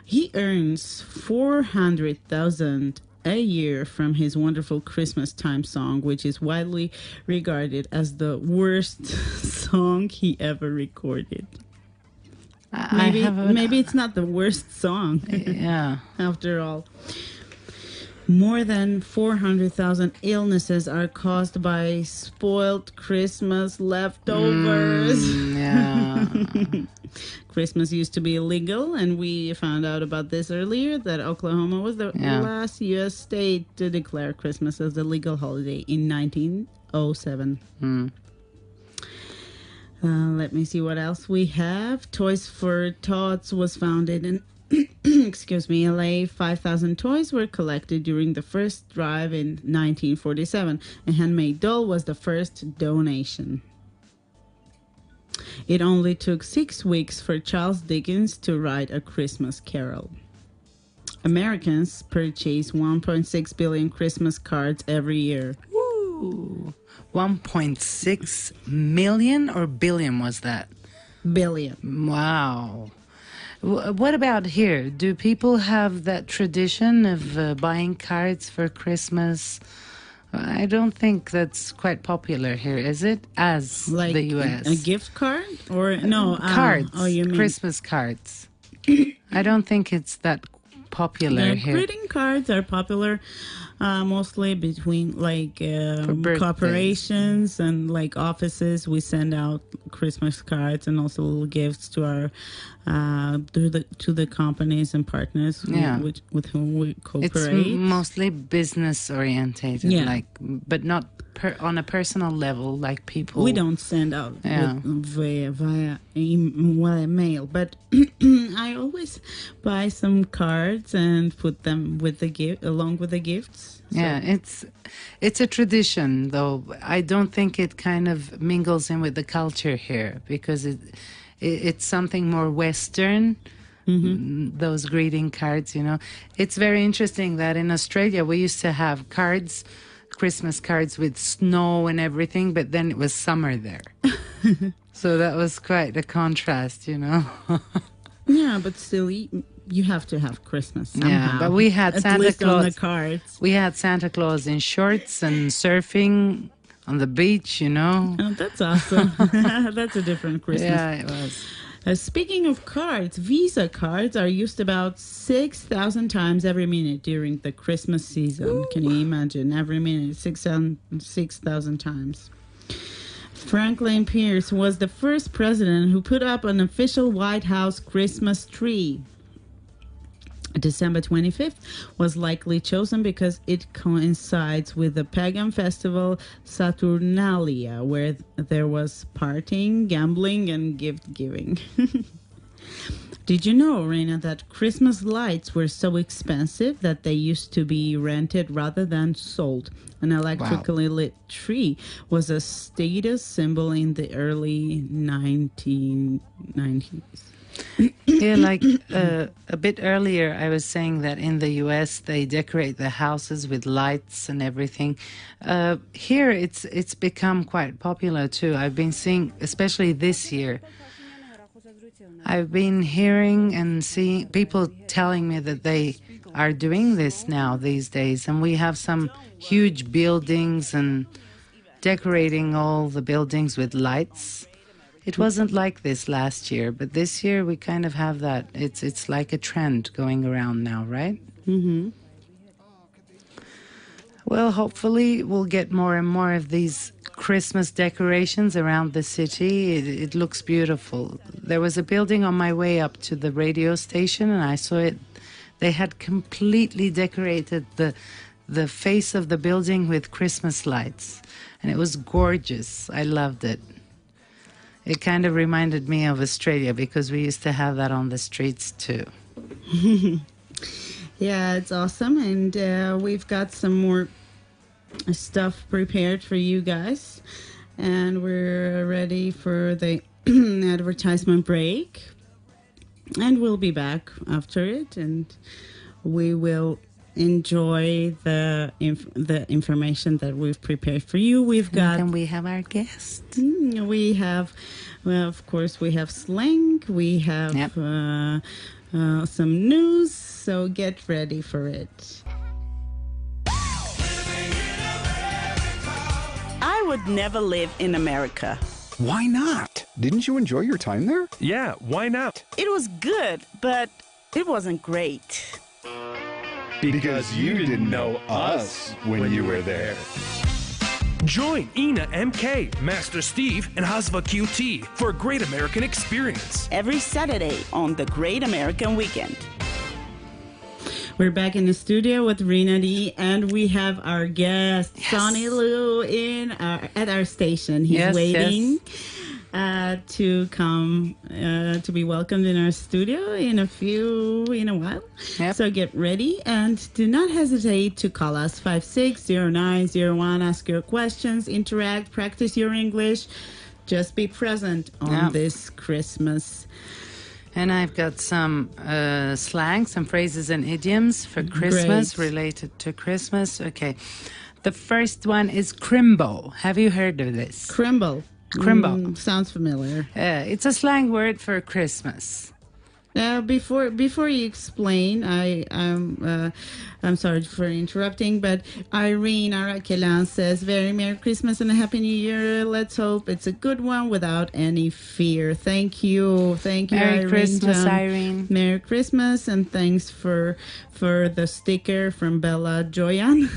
Speaker 2: He earns $400,000 a year from his wonderful Christmas time song, which is widely regarded as the worst song he ever recorded. Maybe it's not the worst song.
Speaker 9: Yeah.
Speaker 2: After all. More than 400,000 illnesses are caused by spoiled Christmas leftovers.
Speaker 9: Yeah.
Speaker 2: Christmas used to be illegal, and we found out about this earlier, that Oklahoma was the last U.S. state to declare Christmas as a legal holiday in 1907. Let me see what else we have. Toys for Tots was founded in LA. 5,000 toys were collected during the first drive in 1947. A handmade doll was the first donation. It only took 6 weeks for Charles Dickens to write A Christmas Carol. Americans purchase 1.6 billion Christmas cards every year.
Speaker 9: Woo. 1.6 million or billion was that?
Speaker 2: Billion.
Speaker 9: Wow. What about here? Do people have that tradition of buying cards for Christmas? I don't think that's quite popular here, is it? As
Speaker 2: Like
Speaker 9: the U.S.
Speaker 2: a gift card? Or no?
Speaker 9: Cards.
Speaker 2: Oh, you mean
Speaker 9: Christmas cards. I don't think it's that popular here.
Speaker 2: Greeting cards are popular mostly between corporations and like offices. We send out Christmas cards and also little gifts to our to the companies and partners with whom we cooperate.
Speaker 9: It's mostly business orientated,
Speaker 2: Yeah.
Speaker 9: but not on a personal level, like people.
Speaker 2: We don't send out via mail, but I always buy some cards and put them with the gift along with the gifts. So.
Speaker 9: Yeah, it's a tradition, though. I don't think it kind of mingles in with the culture here because it's something more Western. Mm-hmm. Those greeting cards, you know. It's very interesting that in Australia we used to have cards. Christmas cards with snow and everything, but then it was summer there. So that was quite a contrast, you know.
Speaker 2: Yeah, but still, you have to have Christmas somehow.
Speaker 9: Yeah, but we had
Speaker 2: At
Speaker 9: Santa
Speaker 2: least
Speaker 9: Claus
Speaker 2: on the cards.
Speaker 9: We had Santa Claus in shorts and surfing on the beach, you know.
Speaker 2: Oh, that's awesome. That's a different Christmas.
Speaker 9: Yeah, it was.
Speaker 2: Speaking of cards, Visa cards are used about 6,000 times every minute during the Christmas season. Ooh. Can you imagine? Every minute, 6,000 times. Franklin Pierce was the first president who put up an official White House Christmas tree. December 25th was likely chosen because it coincides with the pagan festival Saturnalia, where there was partying, gambling, and gift-giving. Did you know, Rena, that Christmas lights were so expensive that they used to be rented rather than sold? An electrically lit tree was a status symbol in the early 1990s.
Speaker 9: Yeah, like a bit earlier, I was saying that in the U.S. they decorate the houses with lights and everything. Here, it's become quite popular too. I've been seeing, especially this year, I've been hearing and seeing people telling me that they are doing this now these days, and we have some huge buildings and decorating all the buildings with lights. It wasn't like this last year, but this year we kind of have that. It's like a trend going around now, right?
Speaker 2: Mm-hmm.
Speaker 9: Well, hopefully we'll get more and more of these Christmas decorations around the city. It looks beautiful. There was a building on my way up to the radio station, and I saw it. They had completely decorated the face of the building with Christmas lights, and it was gorgeous. I loved it. It kind of reminded me of Australia because we used to have that on the streets too.
Speaker 2: Yeah, it's awesome. And we've got some more stuff prepared for you guys. And we're ready for the advertisement break. And we'll be back after it. And we will enjoy the information that we've prepared for you. We've got...
Speaker 9: And we have our guest.
Speaker 2: We have, well, of course, we have slang. We have some news. So get ready for it.
Speaker 1: I would never live in America.
Speaker 7: Why not? Didn't you enjoy your time there?
Speaker 8: Yeah, why not?
Speaker 1: It was good, but it wasn't great.
Speaker 7: Because you didn't know us when you were there.
Speaker 8: Join Ina MK, Master Steve, and Hasva QT for a great American experience.
Speaker 1: Every Saturday on the Great American Weekend.
Speaker 2: We're back in the studio with Rina D, and we have our guest, Sonny Luu, at our station. He's waiting to come to be welcomed in our studio in a while. Yep. So get ready and do not hesitate to call us 560901. Ask your questions, interact, practice your English. Just be present on this Christmas.
Speaker 9: And I've got some slang, some phrases and idioms for Christmas, related to Christmas. Okay. The first one is crimbo. Have you heard of this?
Speaker 2: Crimbo.
Speaker 9: Crimbo.
Speaker 2: Sounds familiar.
Speaker 9: It's a slang word for Christmas.
Speaker 2: Before you explain, I'm sorry for interrupting, but Irene Arakelan says, "Very Merry Christmas and a Happy New Year. Let's hope it's a good one without any fear." Thank you,
Speaker 9: Merry
Speaker 2: Irene.
Speaker 9: Christmas, Irene.
Speaker 2: Merry Christmas, and thanks for the sticker from Bella Joyan.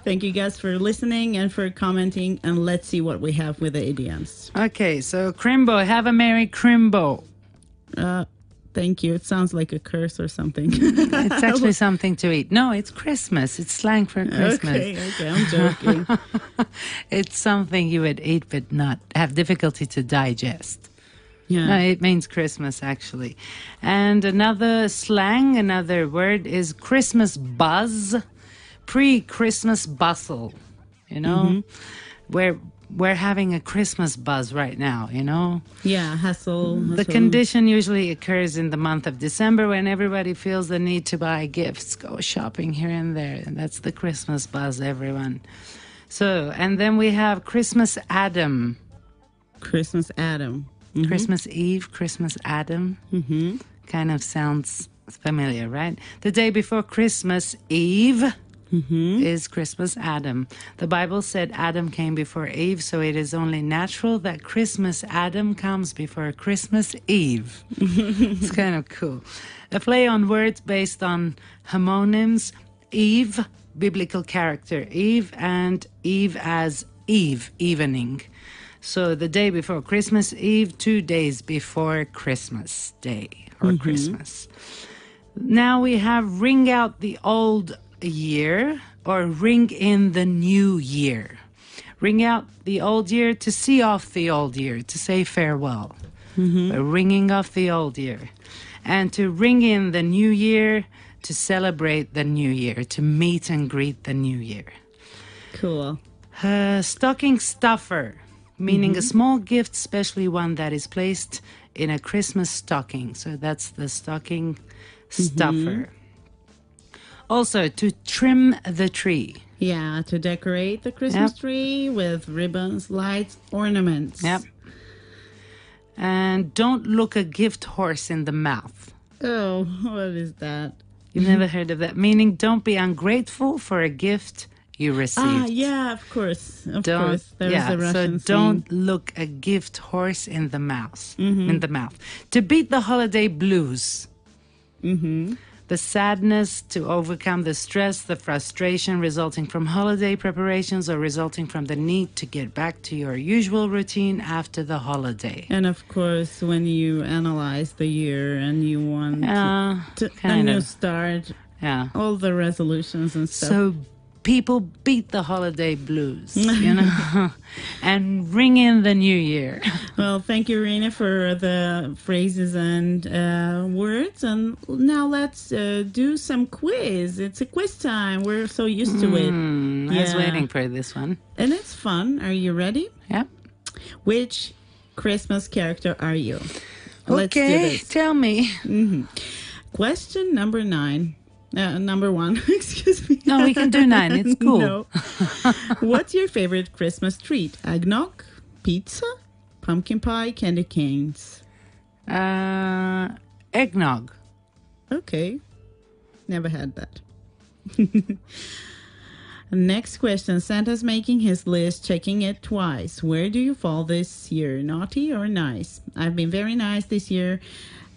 Speaker 2: Thank you guys for listening and for commenting, and let's see what we have with the idioms.
Speaker 9: Okay, so crimbo, have a Merry Crimbo.
Speaker 2: Thank you. It sounds like a curse or something.
Speaker 9: It's actually something to eat. No, it's Christmas. It's slang for Christmas.
Speaker 2: Okay, I'm joking.
Speaker 9: It's something you would eat but not have difficulty to digest.
Speaker 2: Yeah.
Speaker 9: No, it means Christmas, actually. And another word is Christmas buzz, pre-Christmas bustle. You know, we're having a Christmas buzz right now, you know?
Speaker 2: Yeah, hustle.
Speaker 9: The condition usually occurs in the month of December when everybody feels the need to buy gifts, go shopping here and there. And that's the Christmas buzz, everyone. So, and then we have Christmas Adam.
Speaker 2: Christmas Adam. Mm-hmm.
Speaker 9: Christmas Eve, Christmas Adam. Mm-hmm. Kind of sounds familiar, right? The day before Christmas Eve is Christmas Adam. The Bible said Adam came before Eve, so it is only natural that Christmas Adam comes before Christmas Eve. It's kind of cool. A play on words based on homonyms, Eve, biblical character Eve, and Eve as Eve, evening. So the day before Christmas Eve, 2 days before Christmas Day or Christmas. Now we have ring out the old year or ring in the new year. Ring out the old year to see off the old year, to say farewell. Ringing off the old year. And to ring in the new year, to celebrate the new year, to meet and greet the new year.
Speaker 2: Cool.
Speaker 9: Stocking stuffer. meaning a small gift, especially one that is placed in a Christmas stocking. So that's the stocking stuffer. Also, to trim the tree.
Speaker 2: Yeah, to decorate the Christmas tree with ribbons, lights, ornaments.
Speaker 9: Yep. And don't look a gift horse in the mouth.
Speaker 2: Oh, what is that?
Speaker 9: You've never heard of that? Meaning don't be ungrateful for a gift you received.
Speaker 2: Ah, yeah, of course. Of course. There's a Russian
Speaker 9: so don't look a gift horse in the mouth. In the mouth. To beat the holiday blues. The sadness, to overcome the stress, the frustration resulting from holiday preparations or resulting from the need to get back to your usual routine after the holiday.
Speaker 2: And of course, when you analyze the year and you want a new start, all the resolutions and stuff.
Speaker 9: So people beat the holiday blues, you know, and ring in the new year.
Speaker 2: Well, thank you, Rena, for the phrases and words. And now let's do some quiz. It's a quiz time. We're so used to it.
Speaker 9: I was waiting for this one.
Speaker 2: And it's fun. Are you ready?
Speaker 9: Yeah.
Speaker 2: Which Christmas character are you? Let's do
Speaker 9: Okay,
Speaker 2: this.
Speaker 9: tell me.
Speaker 2: Question number 9. Number 1, excuse me.
Speaker 9: No, we can do 9. It's cool.
Speaker 2: No. What's your favorite Christmas treat? Eggnog, pizza, pumpkin pie, candy canes?
Speaker 9: Eggnog.
Speaker 2: Okay. Never had that. Next question. Santa's making his list, checking it twice. Where do you fall this year? Naughty or nice? I've been very nice this year.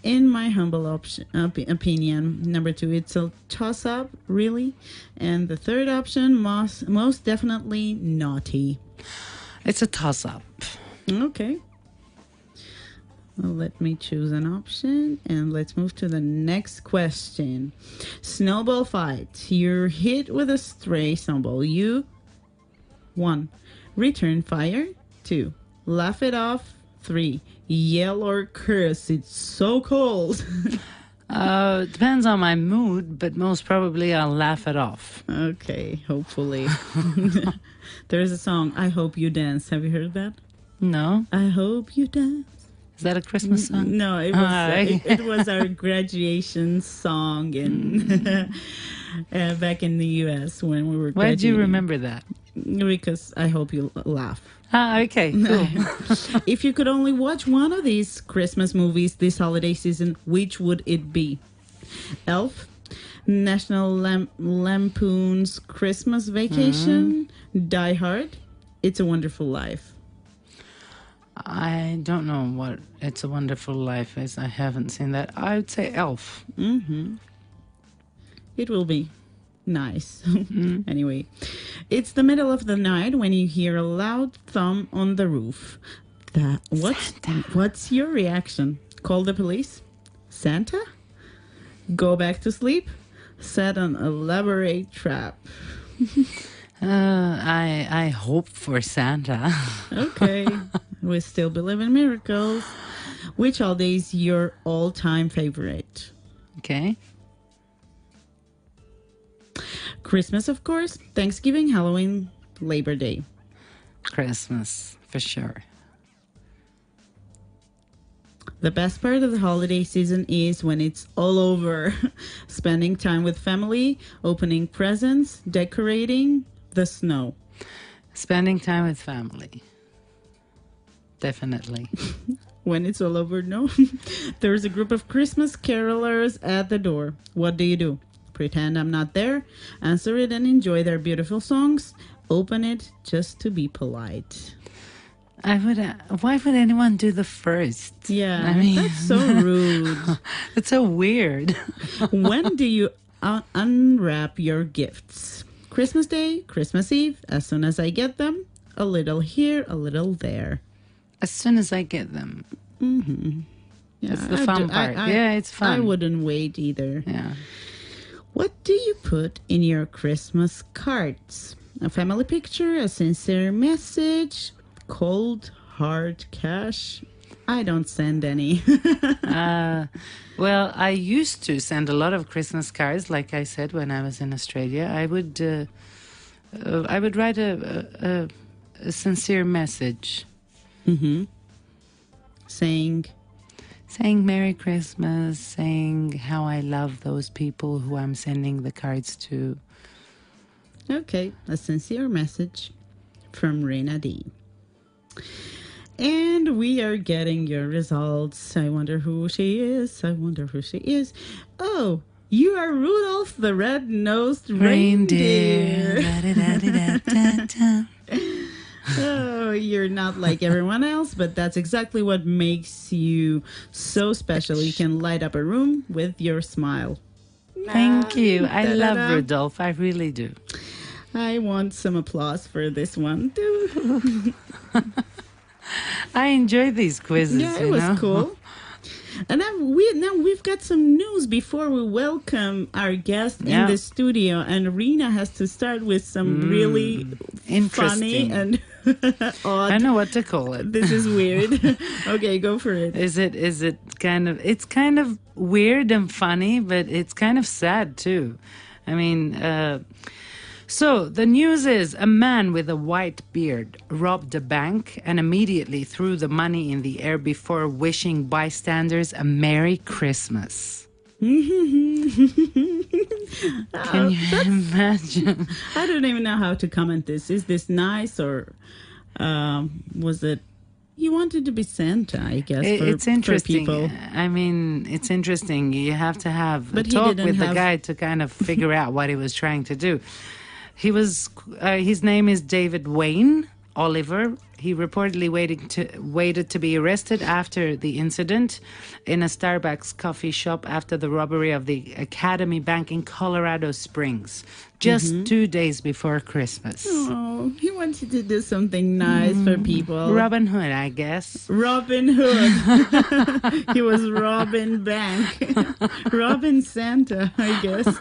Speaker 2: In my humble opinion. Number 2, it's a toss-up, really. And the third option, most definitely naughty.
Speaker 9: It's a toss-up.
Speaker 2: Okay. Well, let me choose an option. And let's move to the next question. Snowball fight. You're hit with a stray snowball. You 1. Return fire. 2. Laugh it off. 3. Yell or curse. It's so cold.
Speaker 9: It depends on my mood, but most probably I'll laugh it off.
Speaker 2: Okay, hopefully. There's a song, I Hope You Dance. Have you heard that?
Speaker 9: No?
Speaker 2: I hope you dance.
Speaker 9: Is that a Christmas song?
Speaker 2: No, it was it was our graduation song in back in the U.S. when we were graduating.
Speaker 9: Why do you remember that?
Speaker 2: Because I hope you laugh.
Speaker 9: Okay, cool.
Speaker 2: If you could only watch one of these Christmas movies this holiday season, which would it be? Elf, National Lampoon's Christmas Vacation, Die Hard, It's a Wonderful Life.
Speaker 9: I don't know what It's a Wonderful Life is. I haven't seen that. I would say Elf.
Speaker 2: It will be nice. Anyway, it's the middle of the night when you hear a loud thump on the roof. What's your reaction? Call the police? Santa? Go back to sleep? Set an elaborate trap?
Speaker 9: I hope for Santa.
Speaker 2: Okay. We still believe in miracles. Which holiday is your all-time favorite?
Speaker 9: Okay.
Speaker 2: Christmas, of course. Thanksgiving, Halloween, Labor Day.
Speaker 9: Christmas, for sure.
Speaker 2: The best part of the holiday season is when it's all over. Spending time with family, opening presents, decorating, the snow.
Speaker 9: Spending time with family. Definitely.
Speaker 2: When it's all over, no. There's a group of Christmas carolers at the door. What do? Pretend I'm not there, answer it and enjoy their beautiful songs. Open it just to be polite.
Speaker 9: Why would anyone do the first?
Speaker 2: Yeah,
Speaker 9: I mean,
Speaker 2: that's so rude.
Speaker 9: It's so weird.
Speaker 2: When do you unwrap your gifts? Christmas Day, Christmas Eve, as soon as I get them, a little here, a little there.
Speaker 9: As soon as I get them.
Speaker 2: Yeah,
Speaker 9: That's the fun part. Yeah, it's fun.
Speaker 2: I wouldn't wait either.
Speaker 9: Yeah.
Speaker 2: What do you put in your Christmas cards? A family picture, a sincere message, cold, hard cash? I don't send any.
Speaker 9: Well, I used to send a lot of Christmas cards, like I said, when I was in Australia. I would write a sincere message
Speaker 2: Saying
Speaker 9: Merry Christmas, saying how I love those people who I'm sending the cards to.
Speaker 2: Okay, a sincere message from Reina D. And we are getting your results. I wonder who she is. Oh, you are Rudolph the Red-Nosed Reindeer.
Speaker 9: Da-da-da-da-da-da.
Speaker 2: Oh, you're not like everyone else, but that's exactly what makes you so special. You can light up a room with your smile.
Speaker 9: Thank you. I love
Speaker 2: Da-da-da.
Speaker 9: Rudolph. I really do.
Speaker 2: I want some applause for this one, too.
Speaker 9: I enjoy these quizzes.
Speaker 2: Yeah, it was cool. And now we've got some news before we welcome our guest in the studio. And Rena has to start with some really funny and odd.
Speaker 9: I know what to call it.
Speaker 2: This is weird. Okay, go for it.
Speaker 9: Is it kind of, it's kind of weird and funny, but it's kind of sad too. I mean, so the news is a man with a white beard robbed a bank and immediately threw the money in the air before wishing bystanders a Merry Christmas. Can you imagine?
Speaker 2: I don't even know how to comment this. Is this nice or was it... You wanted to be Santa, I guess,
Speaker 9: It's interesting.
Speaker 2: for people.
Speaker 9: I mean, it's interesting. You have to have
Speaker 2: But
Speaker 9: a
Speaker 2: he
Speaker 9: talk
Speaker 2: didn't
Speaker 9: with the
Speaker 2: have-
Speaker 9: guy to kind of figure out what he was trying to do. His name is David Wayne Oliver. He reportedly waited to be arrested after the incident in a Starbucks coffee shop after the robbery of the Academy Bank in Colorado Springs, just 2 days before Christmas.
Speaker 2: Oh, he wanted to do something nice for people.
Speaker 9: Robin Hood, I guess.
Speaker 2: Robin Hood. He was Robin Bank. Robin Santa, I guess.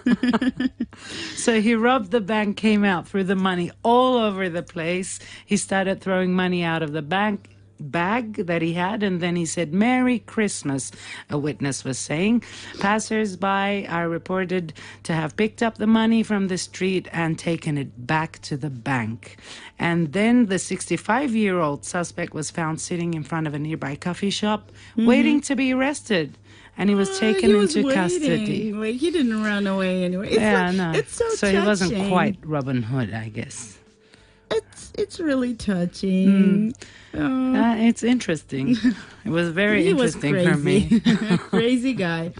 Speaker 9: So he robbed the bank, came out, threw the money all over the place. He started throwing money out of the bag that he had, and then he said, Merry Christmas, a witness was saying. Passers-by are reported to have picked up the money from the street and taken it back to the bank. And then the 65-year-old suspect was found sitting in front of a nearby coffee shop, waiting to be arrested. And he was taken
Speaker 2: He was
Speaker 9: into
Speaker 2: waiting.
Speaker 9: custody.
Speaker 2: Wait, he didn't run away anyway. It's so
Speaker 9: So
Speaker 2: touching.
Speaker 9: he wasn't quite Robin Hood, I guess.
Speaker 2: It's really touching. Oh.
Speaker 9: It's interesting. It was very
Speaker 2: He was
Speaker 9: interesting for me.
Speaker 2: Crazy guy.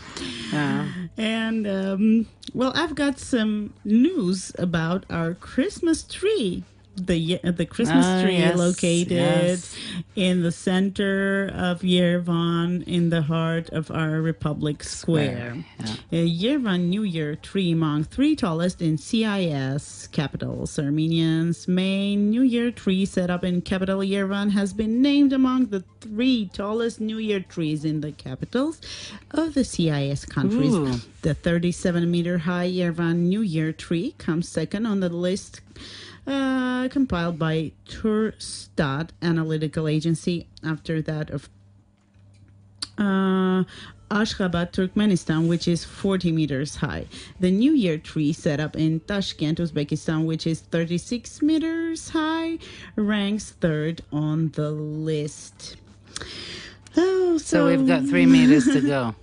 Speaker 9: Yeah.
Speaker 2: And, well, I've got some news about our Christmas tree. The Christmas tree
Speaker 9: yes,
Speaker 2: located in the center of Yerevan, in the heart of our Republic Square. A Yerevan New Year tree among 3 tallest in CIS capitals. Armenia's main New Year tree set up in capital Yerevan has been named among the 3 tallest New Year trees in the capitals of the CIS countries.
Speaker 9: Ooh.
Speaker 2: The 37-meter high Yerevan New Year tree comes second on the list compiled by Turstat Analytical Agency, after that of Ashgabat, Turkmenistan, which is 40 meters high. The New Year tree set up in Tashkent, Uzbekistan, which is 36 meters high, ranks third on the list. Oh,
Speaker 9: So we've got 3 meters to go.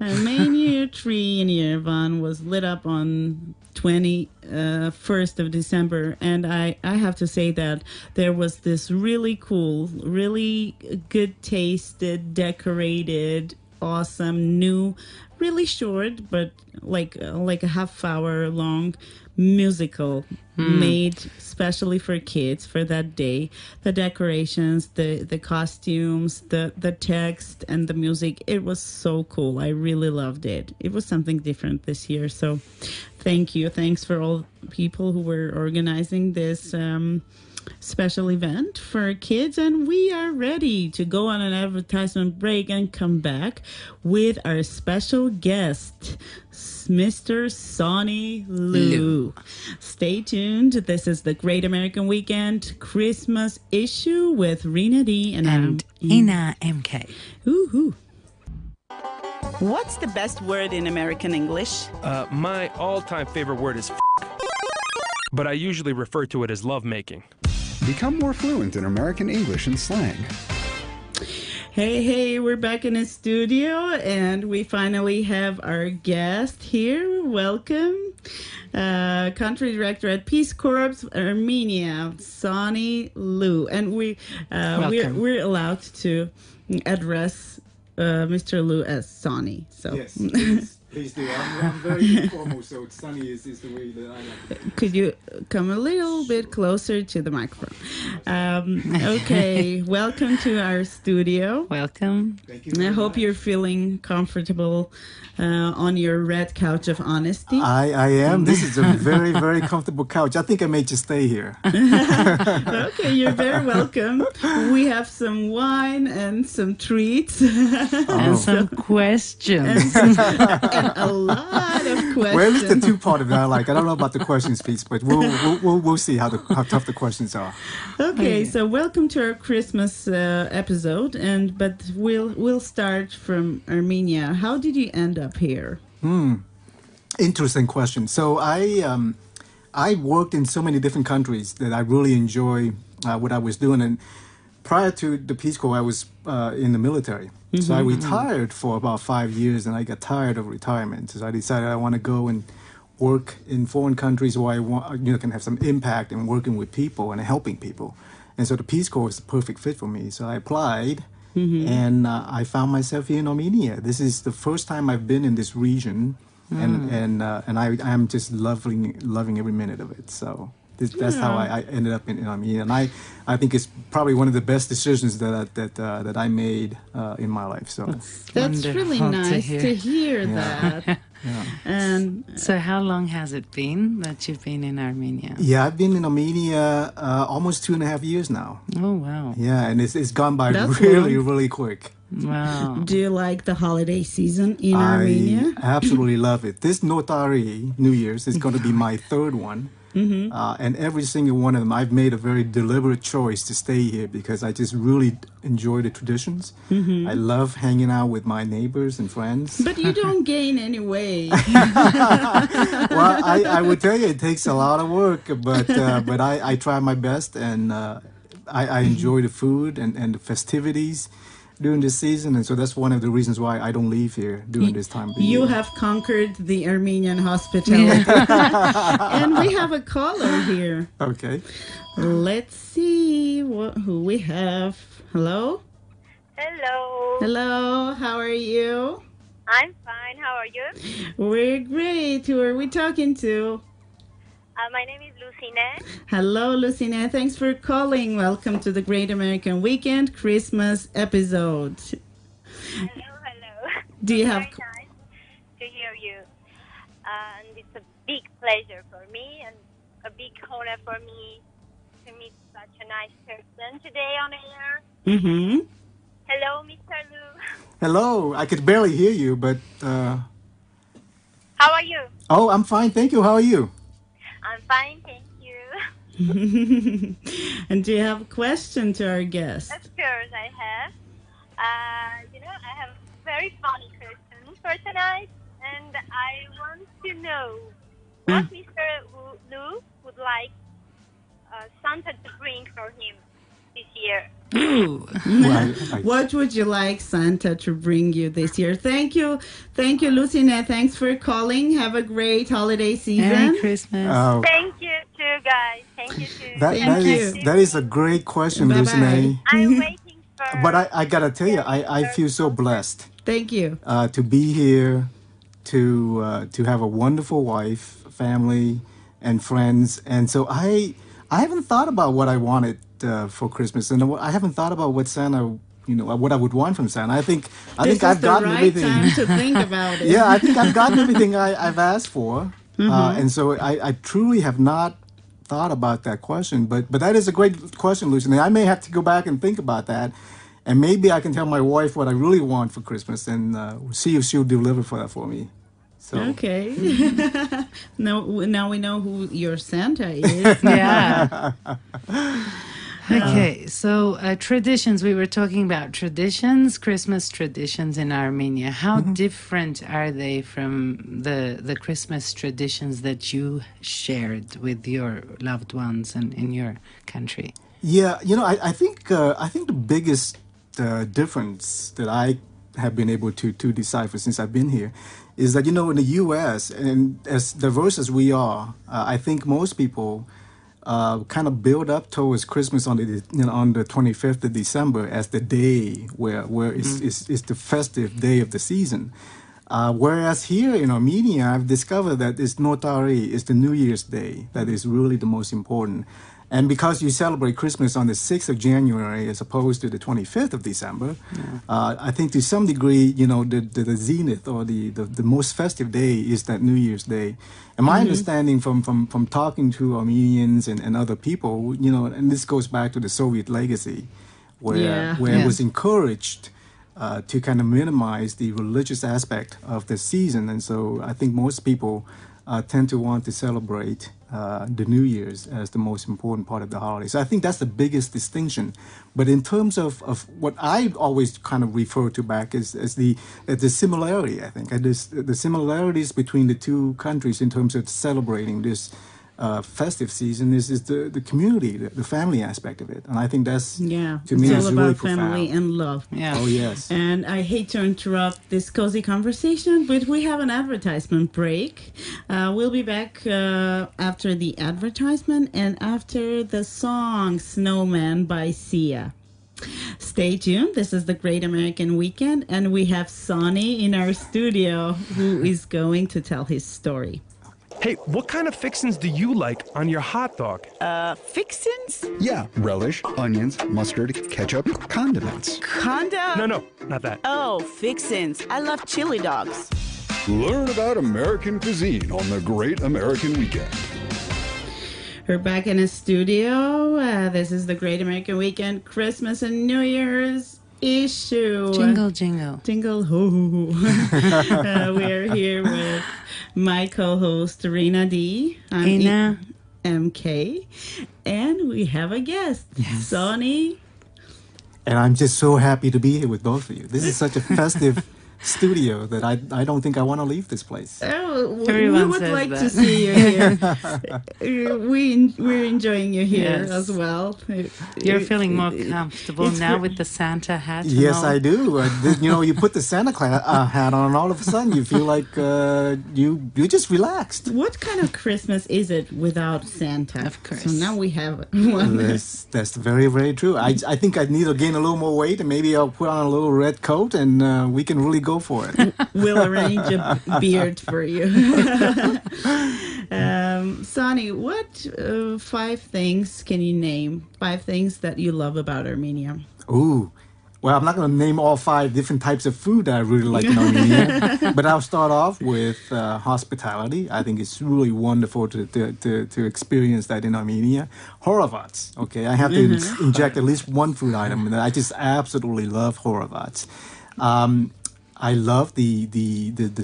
Speaker 2: A main New Year tree in Yerevan was lit up on 21st of December, and I have to say that there was this really cool, really good tasted, decorated, awesome, new, really short, but like a half hour long musical made specially for kids for that day. The decorations, the costumes, the text, and the music, it was so cool. I really loved it. It was something different this year. So thank you. Thanks for all people who were organizing this special event for kids. And we are ready to go on an advertisement break and come back with our special guest, Mr. Sonny Luu. Stay tuned. This is the Great American Weekend Christmas issue with Rena D and
Speaker 9: Ina MK.
Speaker 2: Woohoo.
Speaker 1: What's the best word in American English?
Speaker 8: My all-time favorite word is but I usually refer to it as lovemaking.
Speaker 7: Become more fluent in American English and slang.
Speaker 2: Hey, we're back in the studio, and we finally have our guest here. Welcome. Country Director at Peace Corps Armenia, Sonny Luu. And we're allowed to address Mr. Luu as Sonny. So.
Speaker 4: Yes, please do. I'm very informal, so Sonny is the way that I like it.
Speaker 2: Could you come a little bit closer to the microphone? Okay, welcome to our studio.
Speaker 9: Welcome.
Speaker 4: Thank you.
Speaker 2: I hope you're feeling comfortable on your red couch of honesty.
Speaker 4: I am. This is a very, very comfortable couch. I think I may just stay here.
Speaker 2: Okay, you're very welcome. We have some wine and some treats.
Speaker 9: And some questions.
Speaker 2: And a lot of questions.
Speaker 4: Well, at least the two part of it I like. I don't know about the questions piece, but we'll see how tough the questions are.
Speaker 2: Okay, so welcome to our Christmas episode, but we'll start from Armenia. How did you end up here?
Speaker 4: Interesting question. So I worked in so many different countries that I really enjoy what I was doing. And prior to the Peace Corps, I was in the military. So I retired for about 5 years, and I got tired of retirement. So I decided I want to go and work in foreign countries where I can have some impact in working with people and helping people. And so the Peace Corps was the perfect fit for me. So I applied, and I found myself here in Armenia. This is the first time I've been in this region, and I'm just loving every minute of it. So that's how I ended up in Armenia, and I think it's probably one of the best decisions that I made in my life. So
Speaker 2: that's really nice to hear that.
Speaker 4: Yeah.
Speaker 2: And
Speaker 9: So how long has it been that you've been in Armenia?
Speaker 4: Yeah, I've been in Armenia almost 2.5 years now.
Speaker 9: Oh, wow.
Speaker 4: Yeah, and it's gone by
Speaker 2: That's
Speaker 4: really,
Speaker 2: long.
Speaker 4: really quick.
Speaker 9: Wow.
Speaker 2: do you like the holiday season in
Speaker 4: I
Speaker 2: Armenia?
Speaker 4: absolutely love it. This Notari, New Year's, is going to be my third one. And every single one of them, I've made a very deliberate choice to stay here because I just really enjoy the traditions. I love hanging out with my neighbors and friends.
Speaker 2: But you don't gain any weight.
Speaker 4: Well, I would tell you it takes a lot of work, but I try my best, and I enjoy the food and the festivities during this season, and so that's one of the reasons why I don't leave here during this time of the
Speaker 2: You
Speaker 4: year.
Speaker 2: have conquered the Armenian hospitality. And we have a caller here.
Speaker 4: Okay.
Speaker 2: Let's see who we have. Hello?
Speaker 5: Hello.
Speaker 2: Hello, how are you?
Speaker 5: I'm fine. How are you?
Speaker 2: We're great. Who are we talking to?
Speaker 5: My name is Lucine.
Speaker 2: Hello, Lucina. Thanks for calling. Welcome to the Great American Weekend Christmas episode.
Speaker 5: Hello.
Speaker 2: Do you have...
Speaker 5: Very nice to hear you. And it's a big pleasure for me and a big honor for me to meet such a nice person today on air.
Speaker 2: Mm-hmm.
Speaker 5: Hello, Mr. Luu.
Speaker 4: Hello. I could barely hear you, but...
Speaker 5: How are you?
Speaker 4: Oh, I'm fine. Thank you. How are you?
Speaker 5: I'm fine, thank you.
Speaker 2: And do you have a question to our guest?
Speaker 5: Of course, I have. I have a very funny question for tonight, and I want to know what Mr. Luu would like Santa to bring for him this year.
Speaker 9: Ooh.
Speaker 2: What would you like Santa to bring you this year? Thank you, Lucina. Thanks for calling. Have a great holiday season.
Speaker 9: Merry Christmas.
Speaker 4: Oh,
Speaker 5: Thank you too, guys. Thank you too.
Speaker 4: that is a great question,
Speaker 2: Bye-bye.
Speaker 4: Lucine.
Speaker 5: I'm waiting for...
Speaker 4: But I gotta tell you, I feel so blessed
Speaker 2: Thank you.
Speaker 4: to be here, to have a wonderful wife, family, and friends. And so I haven't thought about what I wanted for Christmas, and I haven't thought about what Santa, what I would want from Santa. I think I've gotten everything.
Speaker 2: This is the right time to think about it.
Speaker 4: Yeah, I think I've gotten everything I've asked for, and so I truly have not thought about that question. But that is a great question, Lucian. I may have to go back and think about that, and maybe I can tell my wife what I really want for Christmas, and see if she'll deliver for me. So.
Speaker 2: Okay. Now we know who your Santa is.
Speaker 9: Yeah. Okay, so traditions. We were talking about traditions, Christmas traditions in Armenia. How different are they from the Christmas traditions that you shared with your loved ones and in your country?
Speaker 4: Yeah, I think the biggest difference that I have been able to decipher since I've been here is that in the U.S. and as diverse as we are, I think most people kind of build up towards Christmas on the 25th of December as the day where it's the festive day of the season. Whereas here in Armenia, I've discovered that it's Notari, it's the New Year's Day that is really the most important. And because you celebrate Christmas on the 6th of January as opposed to the 25th of December, I think to some degree, the zenith or the most festive day is that New Year's Day. And my understanding from talking to Armenians and other people, and this goes back to the Soviet legacy, where it was encouraged to kind of minimize the religious aspect of the season. And so I think most people tend to want to celebrate the New Year's as the most important part of the holiday. So I think that's the biggest distinction. But in terms of what I always kind of refer to back as the similarity, I think, the similarities between the two countries in terms of celebrating this festive season is the community, the family aspect of it. And I think that's, to me,
Speaker 2: it's
Speaker 4: is
Speaker 2: all
Speaker 4: really
Speaker 2: about family and love.
Speaker 9: Yeah.
Speaker 4: Oh, yes.
Speaker 2: And I hate to interrupt this cozy conversation, but we have an advertisement break. We'll be back after the advertisement and after the song Snowman by Sia. Stay tuned. This is the Great American Weekend, and we have Sonny in our studio who is going to tell his story.
Speaker 8: Hey, what kind of fixins do you like on your hot dog?
Speaker 1: Fixins?
Speaker 7: Yeah, relish, onions, mustard, ketchup, condiments.
Speaker 1: Conda?
Speaker 8: No, not that.
Speaker 1: Oh, fixins. I love chili dogs.
Speaker 7: Learn about American cuisine on the Great American Weekend.
Speaker 2: We're back in the studio. This is the Great American Weekend, Christmas and New Year's issue.
Speaker 9: Jingle, jingle.
Speaker 2: Jingle, ho, ho, ho. We're here with my co-host, Rena D. I'm
Speaker 9: Ina.
Speaker 2: MK. And we have a guest, Sonny.
Speaker 4: And I'm just so happy to be here with both of you. This is such a festive studio that I don't think I want to leave this place.
Speaker 2: Oh, we
Speaker 9: Everyone
Speaker 2: would
Speaker 9: says
Speaker 2: like
Speaker 9: that.
Speaker 2: to see you here. We're enjoying you here
Speaker 9: Yes.
Speaker 2: as well.
Speaker 9: You're feeling more comfortable now with the Santa hat? and
Speaker 4: Yes,
Speaker 9: all?
Speaker 4: I do. You put the Santa Claus hat on, and all of a sudden you feel like you're just relaxed.
Speaker 2: What kind of Christmas is it without Santa?
Speaker 9: Of course.
Speaker 2: So now we have one.
Speaker 4: That's very, very true. I think I need to gain a little more weight, and maybe I'll put on a little red coat, and we can really go for it.
Speaker 2: We'll arrange a beard for you. Sonny, what 5 things can you name? 5 things that you love about Armenia?
Speaker 4: Ooh. Well, I'm not going to name all 5 different types of food that I really like in Armenia, but I'll start off with hospitality. I think it's really wonderful to experience that in Armenia. Horovats, okay? I have to inject at least one food item, and I just absolutely love horovats. I love the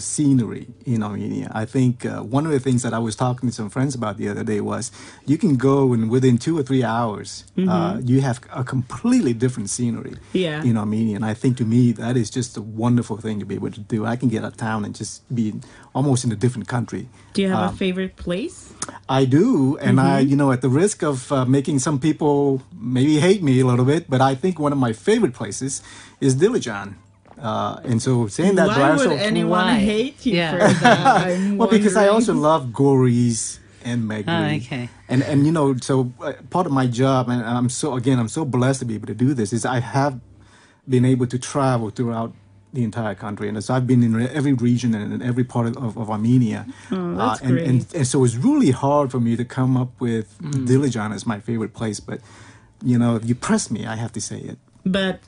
Speaker 4: scenery in Armenia. I think one of the things that I was talking to some friends about the other day was you can go and within 2 or 3 hours, you have a completely different scenery in Armenia. And I think to me, that is just a wonderful thing to be able to do. I can get out of town and just be almost in a different country.
Speaker 2: Do you have a favorite place?
Speaker 4: I do. And I, at the risk of making some people maybe hate me a little bit, but I think one of my favorite places is Dilijan. And so saying that,
Speaker 2: Why would anyone hate you for that? I'm
Speaker 4: well, because I
Speaker 2: wondering.
Speaker 4: also love gories and megri.
Speaker 9: Oh, okay.
Speaker 4: And so part of my job, and I'm so blessed to be able to do this, is I have been able to travel throughout the entire country, and so I've been in every region and in every part of Armenia.
Speaker 2: Oh, that's great.
Speaker 4: And so it's really hard for me to come up with Dilijan as my favorite place, but if you press me, I have to say it.
Speaker 2: But,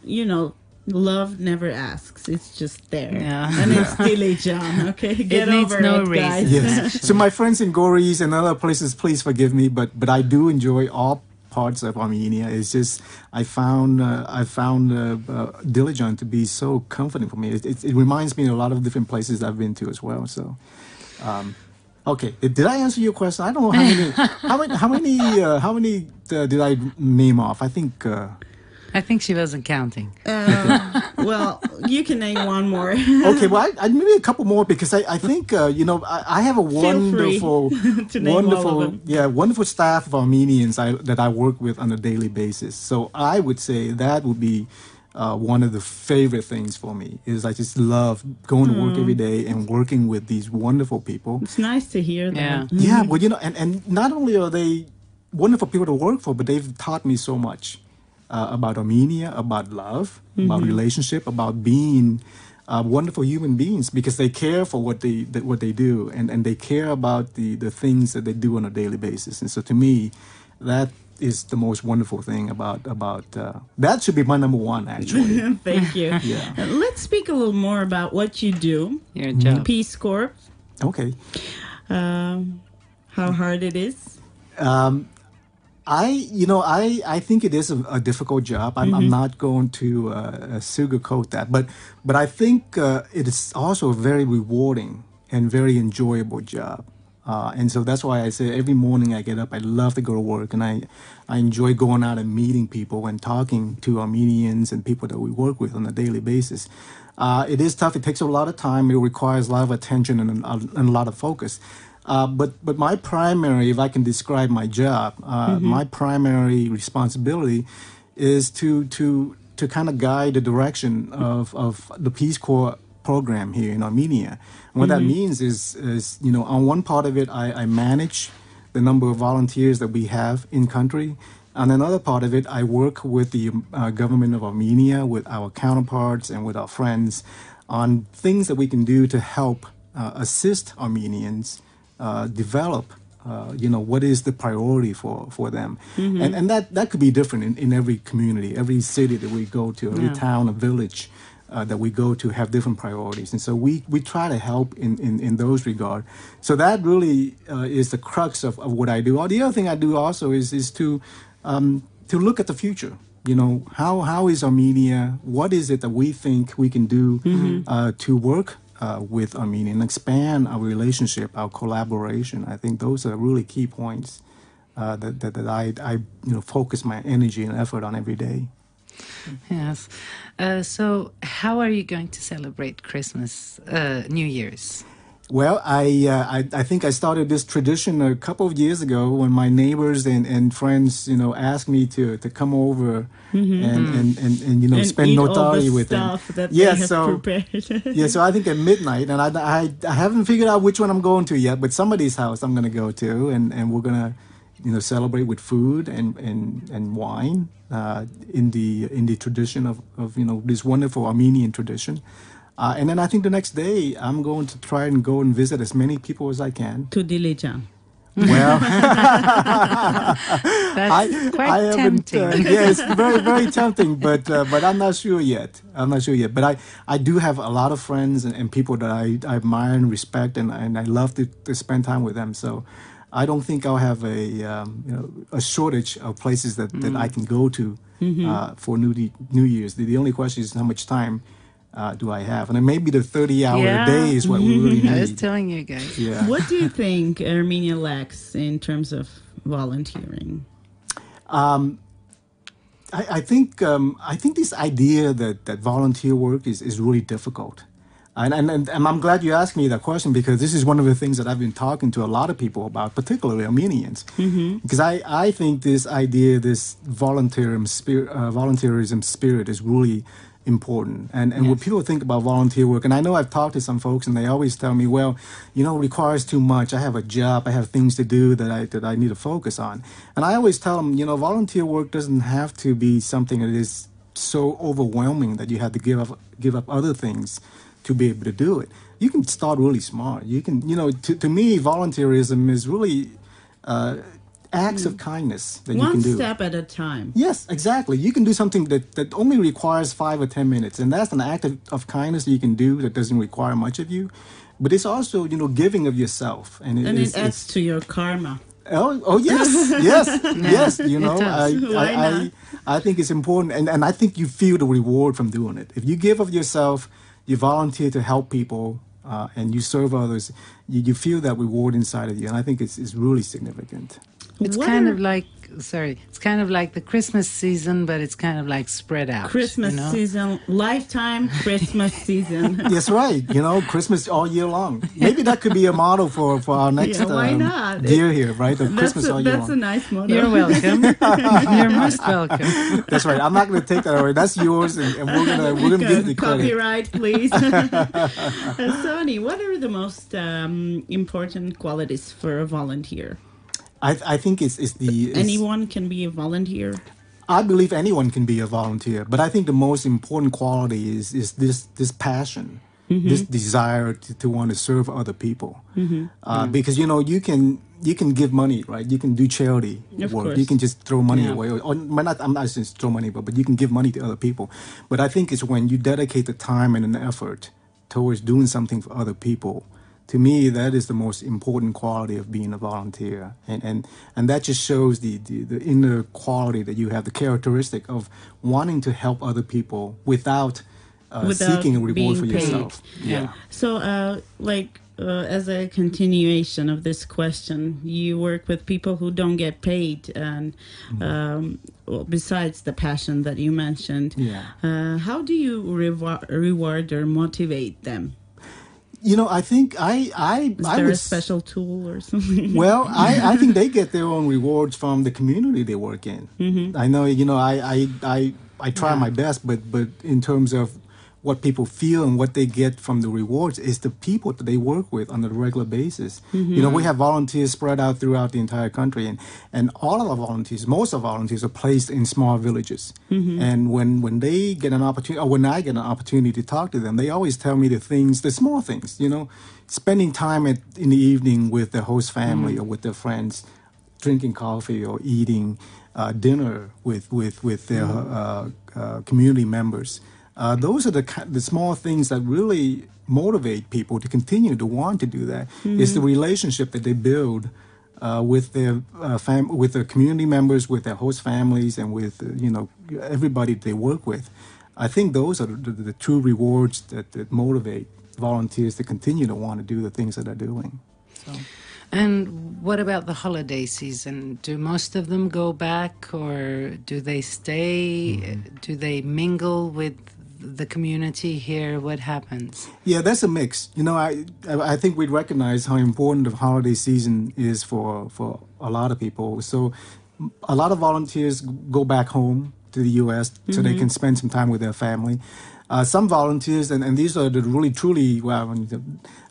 Speaker 2: love never asks. It's just there.
Speaker 9: Yeah.
Speaker 2: And it's Dilijan, okay? Get
Speaker 9: needs
Speaker 2: over
Speaker 9: no
Speaker 2: it,
Speaker 9: reason.
Speaker 2: guys.
Speaker 4: Yes. So my friends in Goris and other places, please forgive me, but I do enjoy all parts of Armenia. It's just I found Dilijan to be so comforting for me. It reminds me of a lot of different places I've been to as well. So, okay, did I answer your question? I don't know how many did I name off? I think
Speaker 9: she wasn't counting.
Speaker 2: Well, you can name one more.
Speaker 4: Okay, well, maybe a couple more because I think I have a wonderful,
Speaker 2: to name all of them.
Speaker 4: wonderful staff of Armenians that I work with on a daily basis. So I would say that would be one of the favorite things for me. Is I just love going to work every day and working with these wonderful people.
Speaker 2: It's nice to hear that.
Speaker 9: Yeah.
Speaker 4: Yeah, well, and not only are they wonderful people to work for, but they've taught me so much about Armenia, about love, about relationship, about being wonderful human beings because they care for what they do and they care about the things that they do on a daily basis. And so to me, that is the most wonderful thing about that should be my number one, actually.
Speaker 2: Thank you.
Speaker 4: Yeah.
Speaker 2: Let's speak a little more about what you do.
Speaker 9: Your job.
Speaker 2: Peace Corps.
Speaker 4: Okay.
Speaker 2: How hard it is.
Speaker 4: I think it is a difficult job. I'm not going to sugarcoat that, but I think it is also a very rewarding and very enjoyable job. And so that's why I say every morning I get up, I love to go to work, and I enjoy going out and meeting people and talking to Armenians and people that we work with on a daily basis. It is tough. It takes a lot of time. It requires a lot of attention and a lot of focus. But my primary, if I can describe my job, my primary responsibility is to kind of guide the direction of the Peace Corps program here in Armenia. And what that means is on one part of it, I manage the number of volunteers that we have in country. On another part of it, I work with the government of Armenia, with our counterparts and with our friends on things that we can do to help assist Armenians develop, what is the priority for them. And that could be different in every community, every city that we go to, every town or village that we go to have different priorities. And so we try to help in those regard. So that really is the crux of what I do. The other thing I do also is to look at the future. How is Armenia? What is it that we think we can do to work with Armenia and expand our relationship, our collaboration? I think those are really key points that I focus my energy and effort on every day.
Speaker 9: Yes. So how are you going to celebrate Christmas, New Year's?
Speaker 4: Well, I think I started this tradition a couple of years ago when my neighbors and friends, asked me to come over and spend
Speaker 2: eat
Speaker 4: Notari
Speaker 2: all the
Speaker 4: with them.
Speaker 2: stuff that they have prepared.
Speaker 4: So I think at midnight, and I haven't figured out which one I'm going to yet, but somebody's house I'm going to go to, and we're going to celebrate with food and wine in the tradition of this wonderful Armenian tradition. And then I think the next day I'm going to try and go and visit as many people as I can.
Speaker 2: To Dilijan.
Speaker 4: Well,
Speaker 9: that's quite tempting.
Speaker 4: It's very, very tempting, but I'm not sure yet. But I do have a lot of friends and people that I admire and respect, and I love to spend time with them. So I don't think I'll have a shortage of places that I can go to for New Year's. The only question is how much time do I have? And then maybe the 30-hour day is what we really need.
Speaker 9: I was telling you guys.
Speaker 4: Yeah.
Speaker 2: What do you think Armenia lacks in terms of volunteering?
Speaker 4: I think this idea that volunteer work is really difficult. And I'm glad you asked me that question because this is one of the things that I've been talking to a lot of people about, particularly Armenians. Because I think this idea, this volunteerism spirit is really important. And when people think about volunteer work, and I know I've talked to some folks and they always tell me, well, it requires too much. I have a job, I have things to do that I need to focus on. And I always tell them, volunteer work doesn't have to be something that is so overwhelming that you have to give up other things to be able to do it. You can start really small. You can, to me, volunteerism is really acts of kindness that you can do.
Speaker 2: One step at a time.
Speaker 4: Yes, exactly. You can do something that only requires 5 or 10 minutes, and that's an act of kindness that you can do that doesn't require much of you. But it's also, giving of yourself, and it
Speaker 2: adds to your karma.
Speaker 4: Oh yes, yes. I think it's important, and I think you feel the reward from doing it. If you give of yourself, you volunteer to help people, and you serve others, you feel that reward inside of you, and I think it's really significant.
Speaker 9: It's kind of like it's kind of like the Christmas season, but it's kind of like spread out.
Speaker 2: Christmas season, lifetime Christmas season.
Speaker 4: That's right. Christmas all year long. Maybe that could be a model for our next
Speaker 2: why not?
Speaker 4: year here, right? The Christmas all year long.
Speaker 2: That's a nice model.
Speaker 9: You're welcome. You're most welcome.
Speaker 4: That's right. I'm not going to take that away. That's yours, and we're gonna give you the credit.
Speaker 2: Copyright, please. Sonny, what are the most important qualities for a volunteer?
Speaker 4: I think it's
Speaker 2: anyone can be a volunteer.
Speaker 4: I believe anyone can be a volunteer, but I think the most important quality is this passion, this desire to want to serve other people. Because you can give money, right? You can do charity
Speaker 2: of
Speaker 4: work.
Speaker 2: Course.
Speaker 4: You can just throw money away, I'm not just throw money, but you can give money to other people. But I think it's when you dedicate the time and an effort towards doing something for other people. To me, that is the most important quality of being a volunteer, and that just shows the inner quality that you have, the characteristic of wanting to help other people without seeking a reward for yourself.
Speaker 2: Yeah. So, as a continuation of this question, you work with people who don't get paid, and besides the passion that you mentioned, how do you reward or motivate them?
Speaker 4: I think Is
Speaker 2: there a special tool or something?
Speaker 4: Well, I think they get their own rewards from the community they work in. I know, I try my best, but in terms of what people feel and what they get from the rewards is the people that they work with on a regular basis. We have volunteers spread out throughout the entire country, and all of our volunteers, most of our volunteers are placed in small villages. And when they get an opportunity, or when I get an opportunity to talk to them, they always tell me the small things, spending time in the evening with their host family or with their friends, drinking coffee or eating dinner with their community members. Those are the small things that really motivate people to continue to want to do that. It's the relationship that they build with their with their community members, with their host families, and with everybody they work with. I think those are the true rewards that motivate volunteers to continue to want to do the things that they're doing. So.
Speaker 9: And what about the holiday season? Do most of them go back, or do they stay? Do they mingle with the community here? What happens?
Speaker 4: Yeah, that's a mix. I think we recognize how important the holiday season is for a lot of people. So a lot of volunteers go back home to the U.S. so they can spend some time with their family. Some volunteers, and these are the really truly,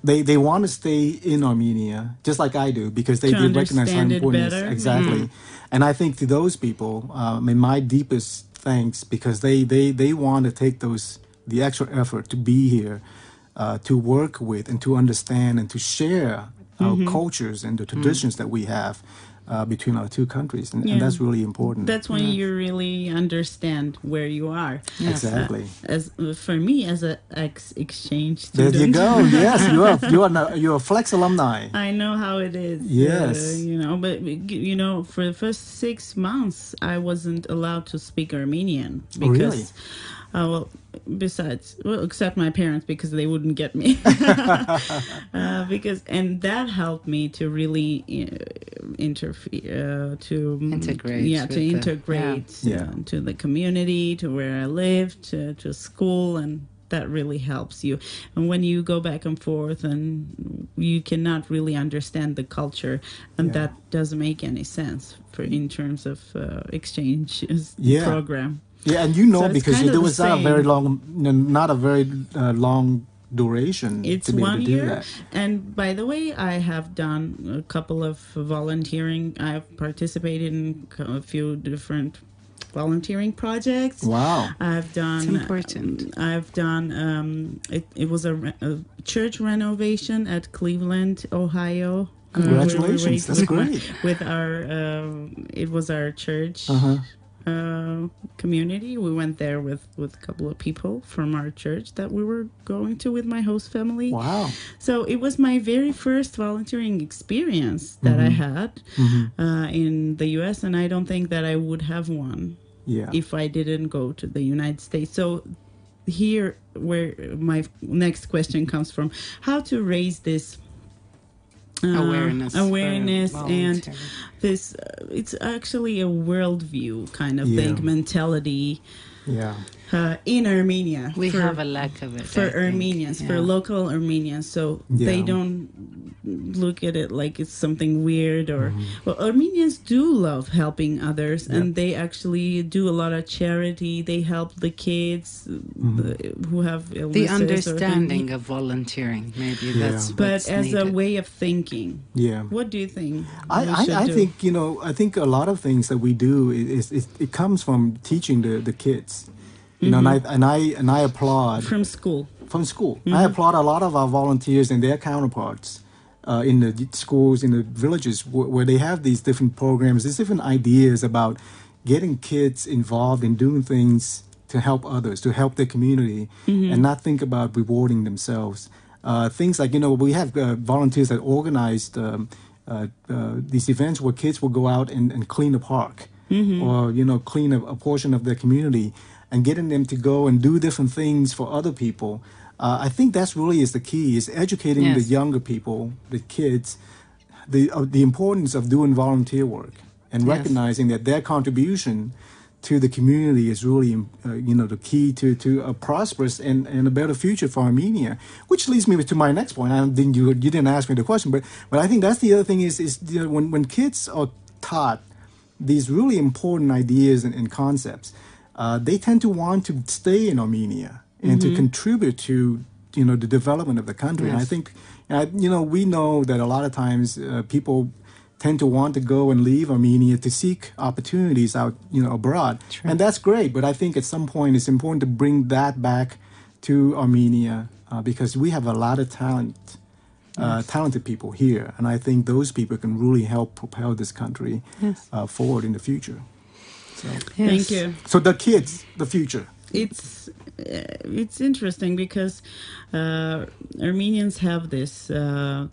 Speaker 4: they want to stay in Armenia, just like I do, because they did recognize how important it is. Exactly. And I think to those people, my deepest thanks, because they want to take the extra effort to be here, to work with and to understand and to share our cultures and the traditions that we have between our two countries, and that's really important. That's
Speaker 2: when you really understand where you are.
Speaker 4: Exactly.
Speaker 2: As for me, as an ex-exchange student.
Speaker 4: There you go. Yes, you're a Flex alumni.
Speaker 2: I know how it is.
Speaker 4: Yes.
Speaker 2: But for the first 6 months, I wasn't allowed to speak Armenian because.
Speaker 4: Really?
Speaker 2: Except my parents, because they wouldn't get me. And that helped me to really integrate. To the community, to where I live, to school, and that really helps you. And when you go back and forth and you cannot really understand the culture, and that doesn't make any sense in terms of exchange program.
Speaker 4: Yeah, and because there was not a very long duration.
Speaker 2: It's
Speaker 4: to be
Speaker 2: 1
Speaker 4: able to
Speaker 2: year.
Speaker 4: Do that.
Speaker 2: And by the way, I have done a couple of volunteering. I've participated in a few different volunteering projects.
Speaker 4: Wow.
Speaker 2: It's important. I've done, it was a church renovation at Cleveland, Ohio.
Speaker 4: Congratulations, that's great.
Speaker 2: With it was our church. Community. We went there with a couple of people from our church that we were going to with my host family.
Speaker 4: Wow.
Speaker 2: So it was my very first volunteering experience that I had in the U.S., and I don't think that I would have one if I didn't go to the United States. So here where my next question comes from, how to raise this
Speaker 9: awareness for
Speaker 2: and
Speaker 9: volunteering.
Speaker 2: this it's actually a worldview kind of
Speaker 4: Yeah.
Speaker 2: thing, mentality
Speaker 4: Yeah.
Speaker 2: in Armenia.
Speaker 9: We have a lack of it.
Speaker 2: for
Speaker 9: I think.
Speaker 2: Armenians, for
Speaker 9: Yeah.
Speaker 2: local Armenians, so they
Speaker 4: Yeah.
Speaker 2: don't look at it like it's something weird or.
Speaker 4: Mm-hmm.
Speaker 2: Well, Armenians do love helping others, and they actually do a lot of charity. They help the kids who have illnesses.
Speaker 9: The
Speaker 2: or
Speaker 9: understanding
Speaker 2: things.
Speaker 9: of volunteering, maybe
Speaker 4: Yeah.
Speaker 9: that's
Speaker 2: But
Speaker 9: what's
Speaker 2: as a
Speaker 9: needed.
Speaker 2: way of thinking,
Speaker 4: Yeah.
Speaker 2: what do you think? we
Speaker 4: I
Speaker 2: should do?
Speaker 4: think I think a lot of things that we do is it comes from teaching the kids, you know, and I applaud
Speaker 2: from school.
Speaker 4: from school. I applaud a lot of our volunteers and their counterparts in the schools, in the villages, where they have these different programs, these different ideas about getting kids involved in doing things to help others, to help their community, and not think about rewarding themselves. Things like, you know, we have volunteers that organized these events where kids will go out and clean a park or, you know, clean a portion of their community, and getting them to go and do different things for other people. I think that's really is the key, is educating the
Speaker 9: Yes.
Speaker 4: younger people, the kids, the importance of doing volunteer work and
Speaker 9: Yes.
Speaker 4: recognizing that their contribution to the community is really, you know, the key to a prosperous and a better future for Armenia. Which leads me to my next point. You didn't ask me the question, but I think that's the other thing is you know, when kids are taught these really important ideas and concepts, they tend to want to stay in Armenia and to contribute to, you know, the development of the country. And I
Speaker 9: Yes.
Speaker 4: think, you know, we know that a lot of times people tend to want to go and leave Armenia to seek opportunities out, you know, abroad.
Speaker 9: True.
Speaker 4: And that's great. But I think at some point it's important to bring that back to Armenia because we have a lot of talented people here. And I think those people can really help propel this country
Speaker 9: Yes.
Speaker 4: forward in the future. So,
Speaker 9: Yes.
Speaker 2: Thank you.
Speaker 4: so the kids, the future.
Speaker 2: It's interesting because Armenians have this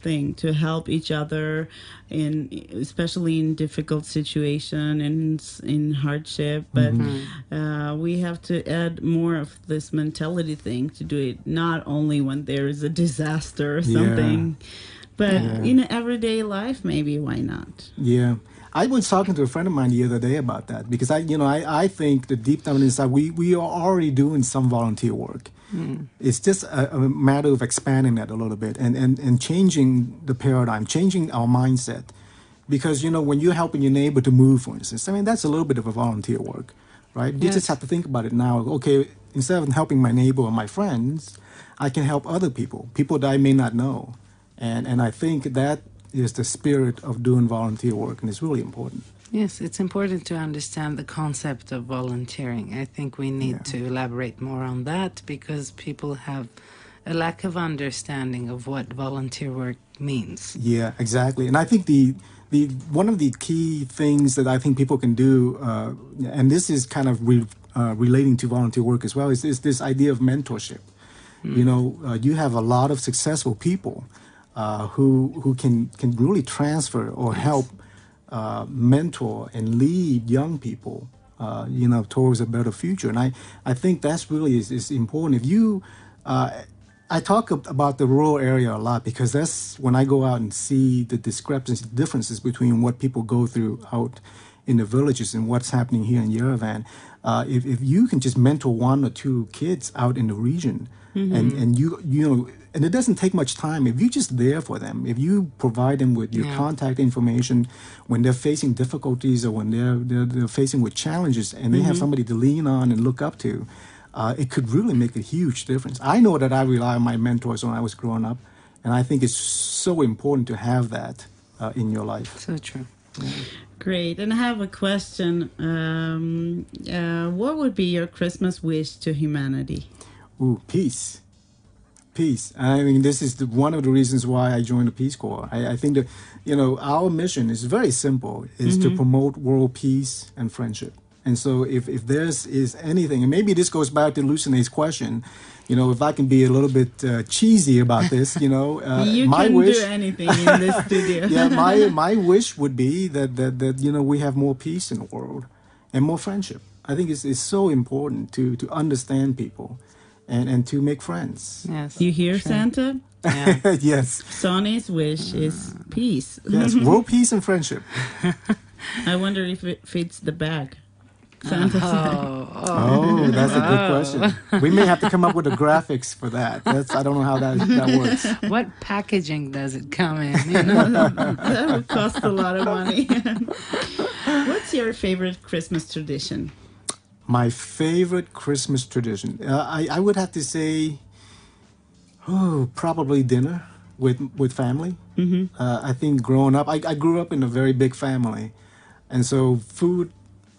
Speaker 2: thing to help each other, especially in difficult situation and in hardship. But we have to add more of this mentality thing to do it not only when there is a disaster or something, but in everyday life. Maybe why not?
Speaker 4: Yeah. I was talking to a friend of mine the other day about that because I think that deep down inside we are already doing some volunteer work. It's just a matter of expanding that a little bit and changing the paradigm, changing our mindset. Because, you know, when you're helping your neighbor to move, for instance, I mean, that's a little bit of a volunteer work, right? You just have to think about it now. Okay, instead of helping my neighbor or my friends, I can help other people that I may not know. And I think that is the spirit of doing volunteer work, and it's really important.
Speaker 9: Yes, it's important to understand the concept of volunteering. I think we need to elaborate more on that because people have a lack of understanding of what volunteer work means.
Speaker 4: Yeah, exactly. And I think the one of the key things that I think people can do, and this is kind of relating to volunteer work as well, is this idea of mentorship. You know, you have a lot of successful people who can really transfer or help mentor and lead young people, you know, towards a better future. And I think that's really is important. If you, I talk about the rural area a lot because that's when I go out and see the discrepancies, differences between what people go through out in the villages and what's happening here in Yerevan. If you can just mentor one or two kids out in the region, and you know, and it doesn't take much time. If you're just there for them, if you provide them with your contact information when they're facing difficulties or when they're facing with challenges, and they have somebody to lean on and look up to, it could really make a huge difference. I know that I rely on my mentors when I was growing up, and I think it's so important to have that in your life.
Speaker 9: So true.
Speaker 2: Great. And I have a question. What would be your Christmas wish to humanity?
Speaker 4: Ooh, peace. Peace. I mean, this is one of the reasons why I joined the Peace Corps. I think that, you know, our mission is very simple, is to promote world peace and friendship. And so if there's is anything, and maybe this goes back to Lucine's question, you know, if I can be a little bit cheesy about this, you know,
Speaker 2: you
Speaker 4: my
Speaker 2: can
Speaker 4: wish,
Speaker 2: do anything in this studio.
Speaker 4: yeah, my wish would be that you know, we have more peace in the world and more friendship. I think it's so important to understand people and to make friends.
Speaker 9: Yes.
Speaker 2: You hear, Santa?
Speaker 9: Yeah.
Speaker 4: Yes.
Speaker 2: Sonny's wish is peace.
Speaker 4: Yes. World peace and friendship.
Speaker 2: I wonder if it fits the bag. Santa's bag.
Speaker 4: Oh, that's a good question. We may have to come up with the graphics for that. I don't know how that works.
Speaker 9: What packaging does it come in? You know?
Speaker 2: That would cost a lot of money. What's your favorite Christmas tradition?
Speaker 4: My favorite Christmas tradition, I would have to say, probably dinner with family. Mm-hmm. I think growing up, I grew up in a very big family, and so food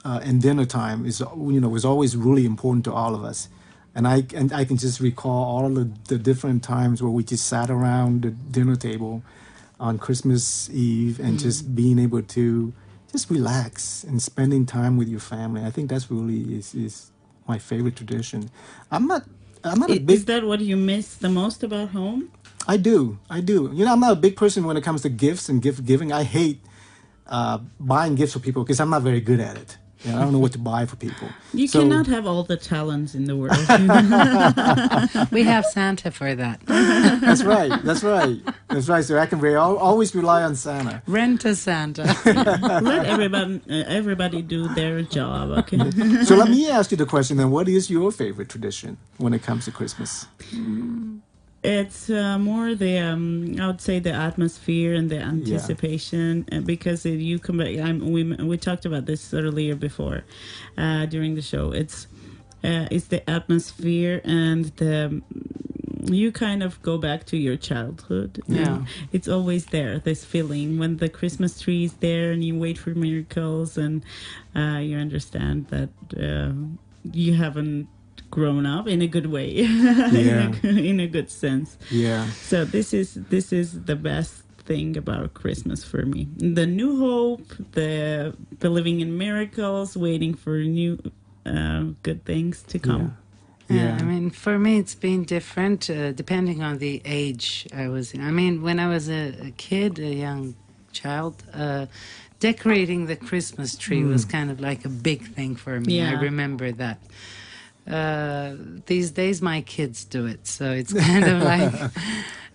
Speaker 4: and dinner time was always really important to all of us. And I can just recall all of the different times where we just sat around the dinner table on Christmas Eve and just being able to just relax and spending time with your family. I think that's really is my favorite tradition. I'm not a big...
Speaker 2: Is that what you miss the most about home?
Speaker 4: I do. You know, I'm not a big person when it comes to gifts and gift giving. I hate buying gifts for people because I'm not very good at it. You know, I don't know what to buy for people.
Speaker 2: You cannot have all the talents in the world.
Speaker 9: We have Santa for that.
Speaker 4: That's right. So I can always rely on Santa.
Speaker 9: Rent a Santa.
Speaker 2: Let everybody do their job, okay?
Speaker 4: So let me ask you the question then. What is your favorite tradition when it comes to Christmas?
Speaker 2: It's more the I would say the atmosphere and the anticipation, because you come back. We talked about this earlier before during the show. It's the atmosphere and you kind of go back to your childhood.
Speaker 9: Yeah,
Speaker 2: it's always there. This feeling when the Christmas tree is there and you wait for miracles and you understand that you haven't grown up in a good way, in a good sense. Yeah. So this is the best thing about Christmas for me. The new hope, the believing in miracles, waiting for new good things to come.
Speaker 9: Yeah, I mean, for me, it's been different depending on the age I was in. I mean, when I was a kid, a young child, decorating the Christmas tree was kind of like a big thing for me. I remember that. These days my kids do it, so it's kind of like,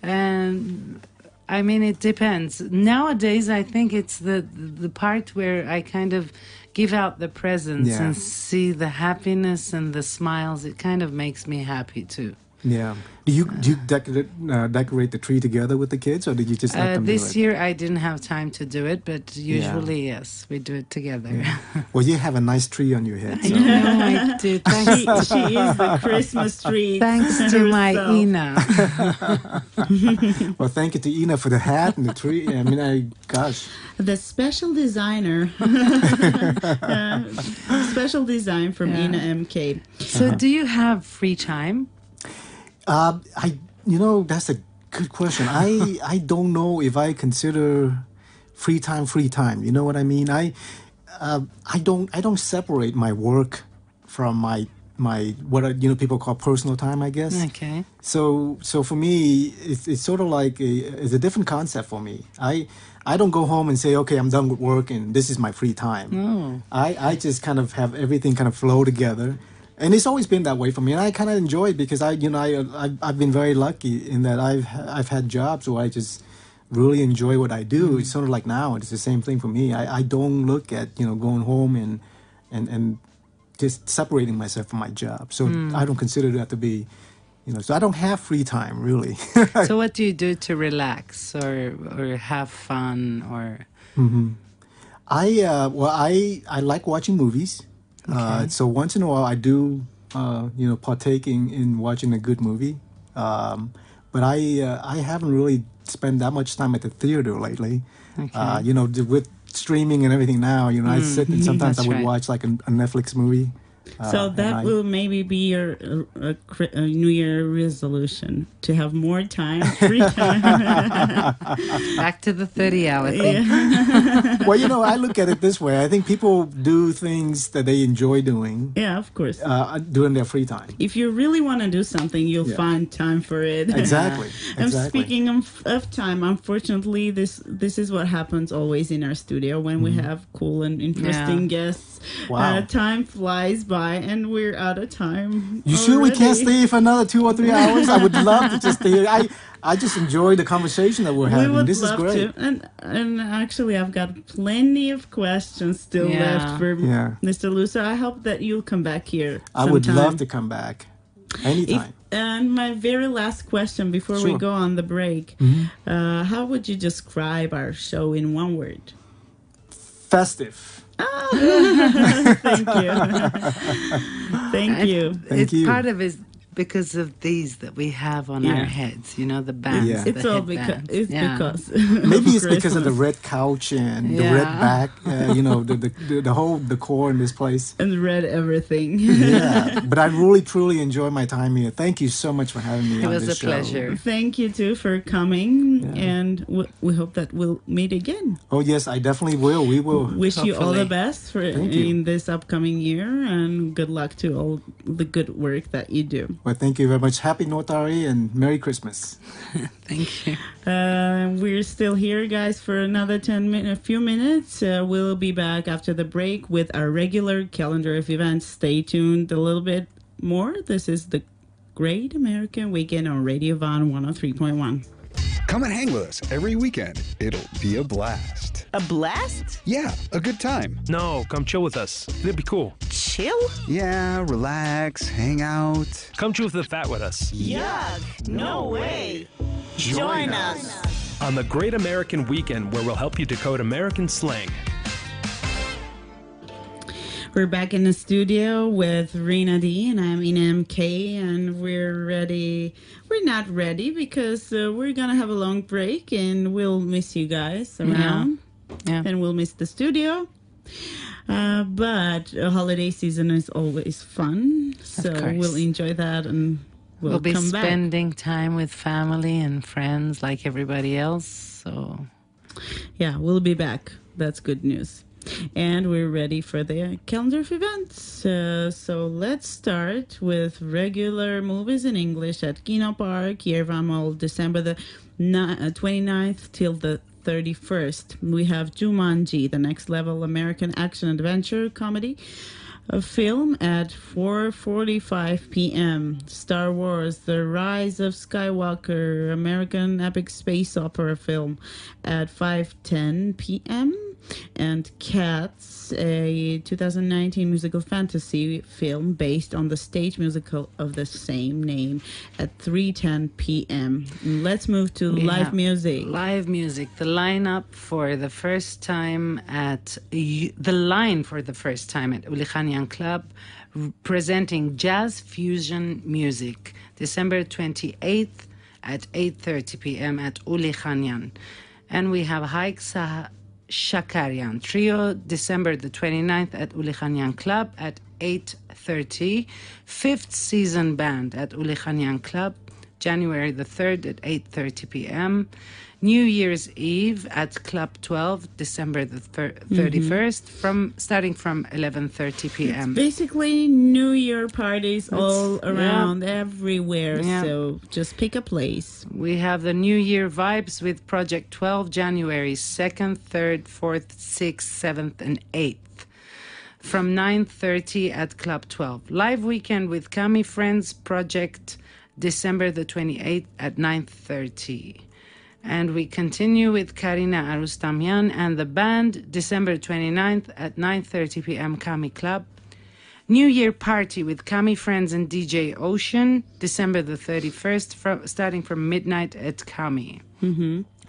Speaker 9: and I mean, it depends. Nowadays I think it's the part where I kind of give out the presents and see the happiness and the smiles. It kind of makes me happy too.
Speaker 4: Yeah. Do you decorate the tree together with the kids, or did you just let them do it?
Speaker 9: This year I didn't have time to do it, but usually, yes, we do it together. Yeah.
Speaker 4: Well, you have a nice tree on your head. So.
Speaker 9: I know I do. Thanks.
Speaker 2: She is the Christmas tree.
Speaker 9: Thanks to my Ina.
Speaker 4: Well, thank you to Ina for the hat and the tree. I mean, gosh.
Speaker 2: The special designer. Special design from Ina MK.
Speaker 9: So do you have free time?
Speaker 4: That's a good question. I don't know if I consider free time. You know what I mean? I don't separate my work from my what people call personal time, I guess.
Speaker 9: Okay.
Speaker 4: So for me, it's sort of like it's a different concept for me. I don't go home and say, okay, I'm done with work and this is my free time.
Speaker 9: Oh.
Speaker 4: I just kind of have everything kind of flow together. And it's always been that way for me, and I kind of enjoy it because I've been very lucky in that I've had jobs where I just really enjoy what I do. It's sort of like now it's the same thing for me. I don't look at going home and just separating myself from my job. So I don't consider that to be, so I don't have free time really.
Speaker 9: So what do you do to relax or have fun or?
Speaker 4: Mm-hmm. I like watching movies. Okay. So once in a while I do, partake in watching a good movie. But I haven't really spent that much time at the theater lately. Okay. With streaming and everything now, I sit and sometimes I would watch like a Netflix movie.
Speaker 2: So that will maybe be your New Year resolution, to have more time, free time.
Speaker 9: Back to the 30-hour thing.
Speaker 2: Yeah.
Speaker 4: Well, I look at it this way. I think people do things that they enjoy doing.
Speaker 2: Yeah, of course.
Speaker 4: During their free time.
Speaker 2: If you really want to do something, you'll find time for it.
Speaker 4: Exactly.
Speaker 2: And speaking of time, unfortunately, this is what happens always in our studio when we have cool and interesting guests.
Speaker 4: Wow.
Speaker 2: Time flies by. by, and we're out of time.
Speaker 4: You sure we can't
Speaker 2: already.
Speaker 4: stay for another 2 or 3 hours? I would love to just stay here. I just enjoy the conversation that we're
Speaker 2: We
Speaker 4: having.
Speaker 2: would
Speaker 4: This is
Speaker 2: love
Speaker 4: great.
Speaker 2: to. And actually, I've got plenty of questions still
Speaker 9: Yeah.
Speaker 2: left for Mr. Luu. So I hope that you'll come back here.
Speaker 4: I would
Speaker 2: sometime.
Speaker 4: love to come back anytime.
Speaker 2: And my very last question before we
Speaker 4: Sure.
Speaker 2: go on the break, how would you describe our show in one word?
Speaker 4: Festive.
Speaker 2: Thank you. Thank you.
Speaker 4: Thank
Speaker 9: It's
Speaker 4: you.
Speaker 9: part of it because of these that we have on our heads, the bands.
Speaker 4: Yeah.
Speaker 2: It's
Speaker 9: the
Speaker 2: all because
Speaker 9: headbands.
Speaker 2: because
Speaker 4: Maybe it's because of the
Speaker 2: Christmas.
Speaker 4: red couch and the
Speaker 9: Yeah.
Speaker 4: red back. The whole decor in this place.
Speaker 2: And read everything.
Speaker 4: Yeah, but I really truly enjoy my time here. Thank you so much for having me
Speaker 9: It
Speaker 4: on
Speaker 9: was
Speaker 4: this
Speaker 9: a
Speaker 4: show.
Speaker 9: pleasure.
Speaker 2: Thank you too for coming, and we hope that we'll meet again.
Speaker 4: Oh yes, I definitely will. We will.
Speaker 2: Wish you all the
Speaker 9: Hopefully.
Speaker 2: best for
Speaker 4: Thank you.
Speaker 2: in this upcoming year, and good luck to all the good work that you do.
Speaker 4: Well, thank you very much. Happy Notari and Merry Christmas.
Speaker 9: Thank you.
Speaker 2: We're still here, guys, for another a few minutes. We'll be back after the break with our regular calendar of events. Stay tuned a little bit more. This is the Great American Weekend on Radio Von 103.1.
Speaker 7: Come and hang with us every weekend. It'll be a blast.
Speaker 1: A blast?
Speaker 7: Yeah, a good time.
Speaker 8: No, come chill with us. It'll be cool.
Speaker 1: Chill?
Speaker 7: Yeah, relax, hang out.
Speaker 8: Come choose the fat with us
Speaker 1: Yuck! No way! Join us!
Speaker 8: on the Great American Weekend, where we'll help you decode American slang.
Speaker 2: We're back in the studio with Rena D, and I'm Ina MK, and we're ready. We're not ready because we're going to have a long break, and we'll miss you guys around,
Speaker 9: Yeah.
Speaker 2: and we'll miss the studio. But holiday season is always fun, so
Speaker 9: course.
Speaker 2: we'll enjoy that, and
Speaker 9: We'll be
Speaker 2: come back.
Speaker 9: spending time with family and friends like everybody else. So
Speaker 2: Yeah, we'll be back. That's good news. And we're ready for the calendar of events. So let's start with regular movies in English at Kino Park, Yerevan Mall, December the 29th till the 31st. We have Jumanji, the next level American action adventure comedy. A film at 4:45 p.m. Star Wars: The Rise of Skywalker, American epic space opera film at 5:10 p.m. And Cats, a 2019 musical fantasy film based on the stage musical of the same name at 3:10 p.m. Let's move to
Speaker 9: we
Speaker 2: live
Speaker 9: have
Speaker 2: music.
Speaker 9: Live music. The lineup for the first time at the line for the first time at Ulikhanian Club, presenting jazz fusion music, December 28th at 8:30 p.m. at Ulikhanian. And we have Haik Shakarian Trio, December the 29th at Ulikhanian Club at 8:30. Fifth Season Band at Ulikhanian Club, January the 3rd at 8:30 p.m. New Year's Eve at Club 12, December the 31st, starting from 11:30 p.m.
Speaker 2: Basically, New Year parties all around, everywhere.
Speaker 9: Yeah.
Speaker 2: So just pick a place.
Speaker 9: We have the New Year vibes with Project 12, January 2nd, 3rd, 4th, 6th, 7th, and 8th. From 9:30 at Club 12. Live weekend with Kami Friends Project, December the 28th at 9:30. And we continue with Karina Arustamian and the band, December 29th at 9:30 p.m. Kami Club. New Year party with Kami Friends and DJ Ocean, December the 31st, starting from midnight at Kami.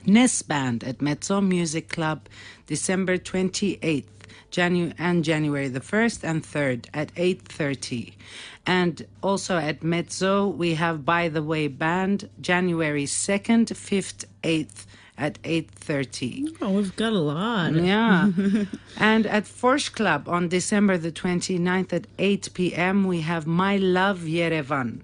Speaker 9: Ness Band at Mezzo Music Club, December 28th. January the 1st and 3rd at 8:30. And also at Mezzo, we have By the Way Band, January 2nd, 5th, 8th at 8:30.
Speaker 2: Oh, we've got a lot.
Speaker 9: Yeah. And at Forsh Club on December the 29th at 8 p.m., we have My Love Yerevan.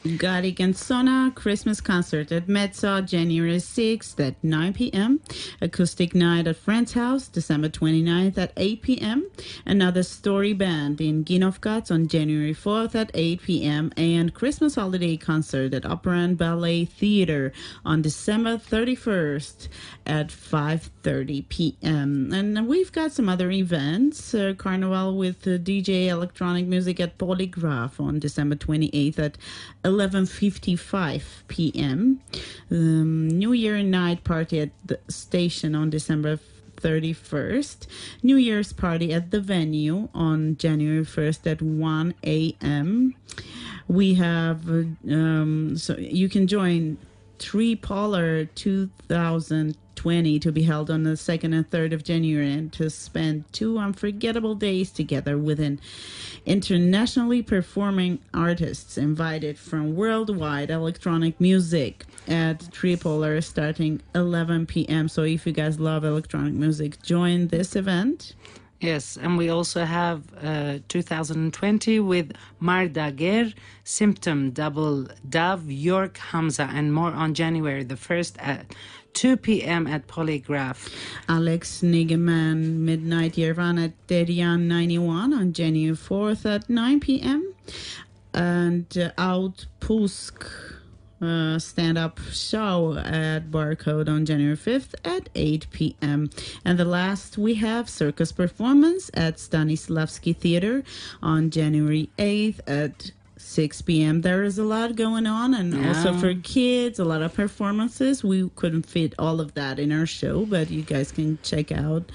Speaker 2: Garik and Sona Christmas concert at Mezza, January 6th at 9 p.m. Acoustic night at Friend's house, December 29th at 8 p.m. Another story band in Ginovkats on January 4th at 8 p.m. And Christmas holiday concert at Opera and Ballet Theater on December 31st at 5:30 p.m. And we've got some other events. Carnival with DJ electronic music at Polygraph on December 28th at 11:55 p.m. New Year night party at the station on December 31st. New Year's party at the venue on January 1st at 1 a.m. We have, so you can join Tripolar 2020 to be held on the 2nd and 3rd of January and to spend 2 unforgettable days together with an internationally performing artists invited from worldwide electronic music at Tripolar starting 11 p.m. So if you guys love electronic music, join this event.
Speaker 9: Yes, and we also have 2020 with Mardager, Symptom, Double Dove, York, Hamza, and more on January the 1st at 2 p.m. at Polygraph. Alex
Speaker 2: Nigeman, Midnight Yerevan at Derian 91 on January 4th at 9 p.m. And Outpusk stand-up show at Barcode on January 5th at 8 p.m. And the last we have circus performance at Stanislavski Theater on January 8th at 6 p.m. There is a lot going on, and also for kids, a lot of performances. We couldn't fit all of that in our show, but you guys can check out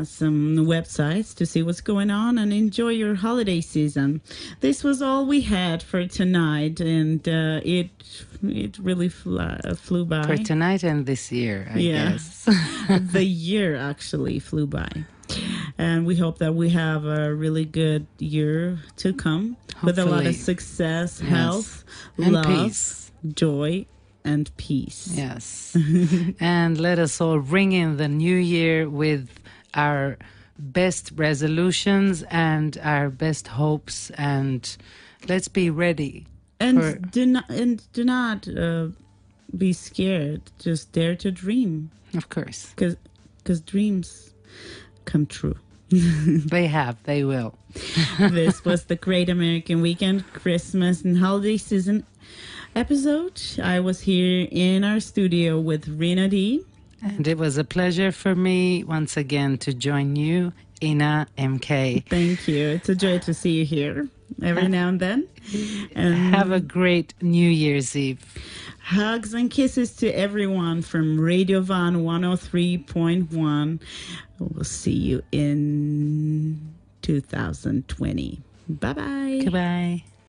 Speaker 2: some websites to see what's going on and enjoy your holiday season. This was all we had for tonight, and it really flew by.
Speaker 9: For tonight and this year, I guess.
Speaker 2: The year actually flew by. And we hope that we have a really good year to come. Hopefully. With a lot of success, health, and love, peace. Joy, and peace.
Speaker 9: Yes. And let us all ring in the new year with our best resolutions and our best hopes, and let's be ready.
Speaker 2: And do not be scared. Just dare to dream.
Speaker 9: Of course.
Speaker 2: Because dreams come true.
Speaker 9: They will.
Speaker 2: This was the Great American Weekend Christmas and Holiday Season episode. I was here in our studio with Rina D.
Speaker 9: And it was a pleasure for me once again to join you, Ina MK.
Speaker 2: Thank you. It's a joy to see you here every now and then.
Speaker 9: And have a great New Year's Eve.
Speaker 2: Hugs and kisses to everyone from Radio Van 103.1. We'll see you in 2020. Bye-bye.
Speaker 9: Goodbye.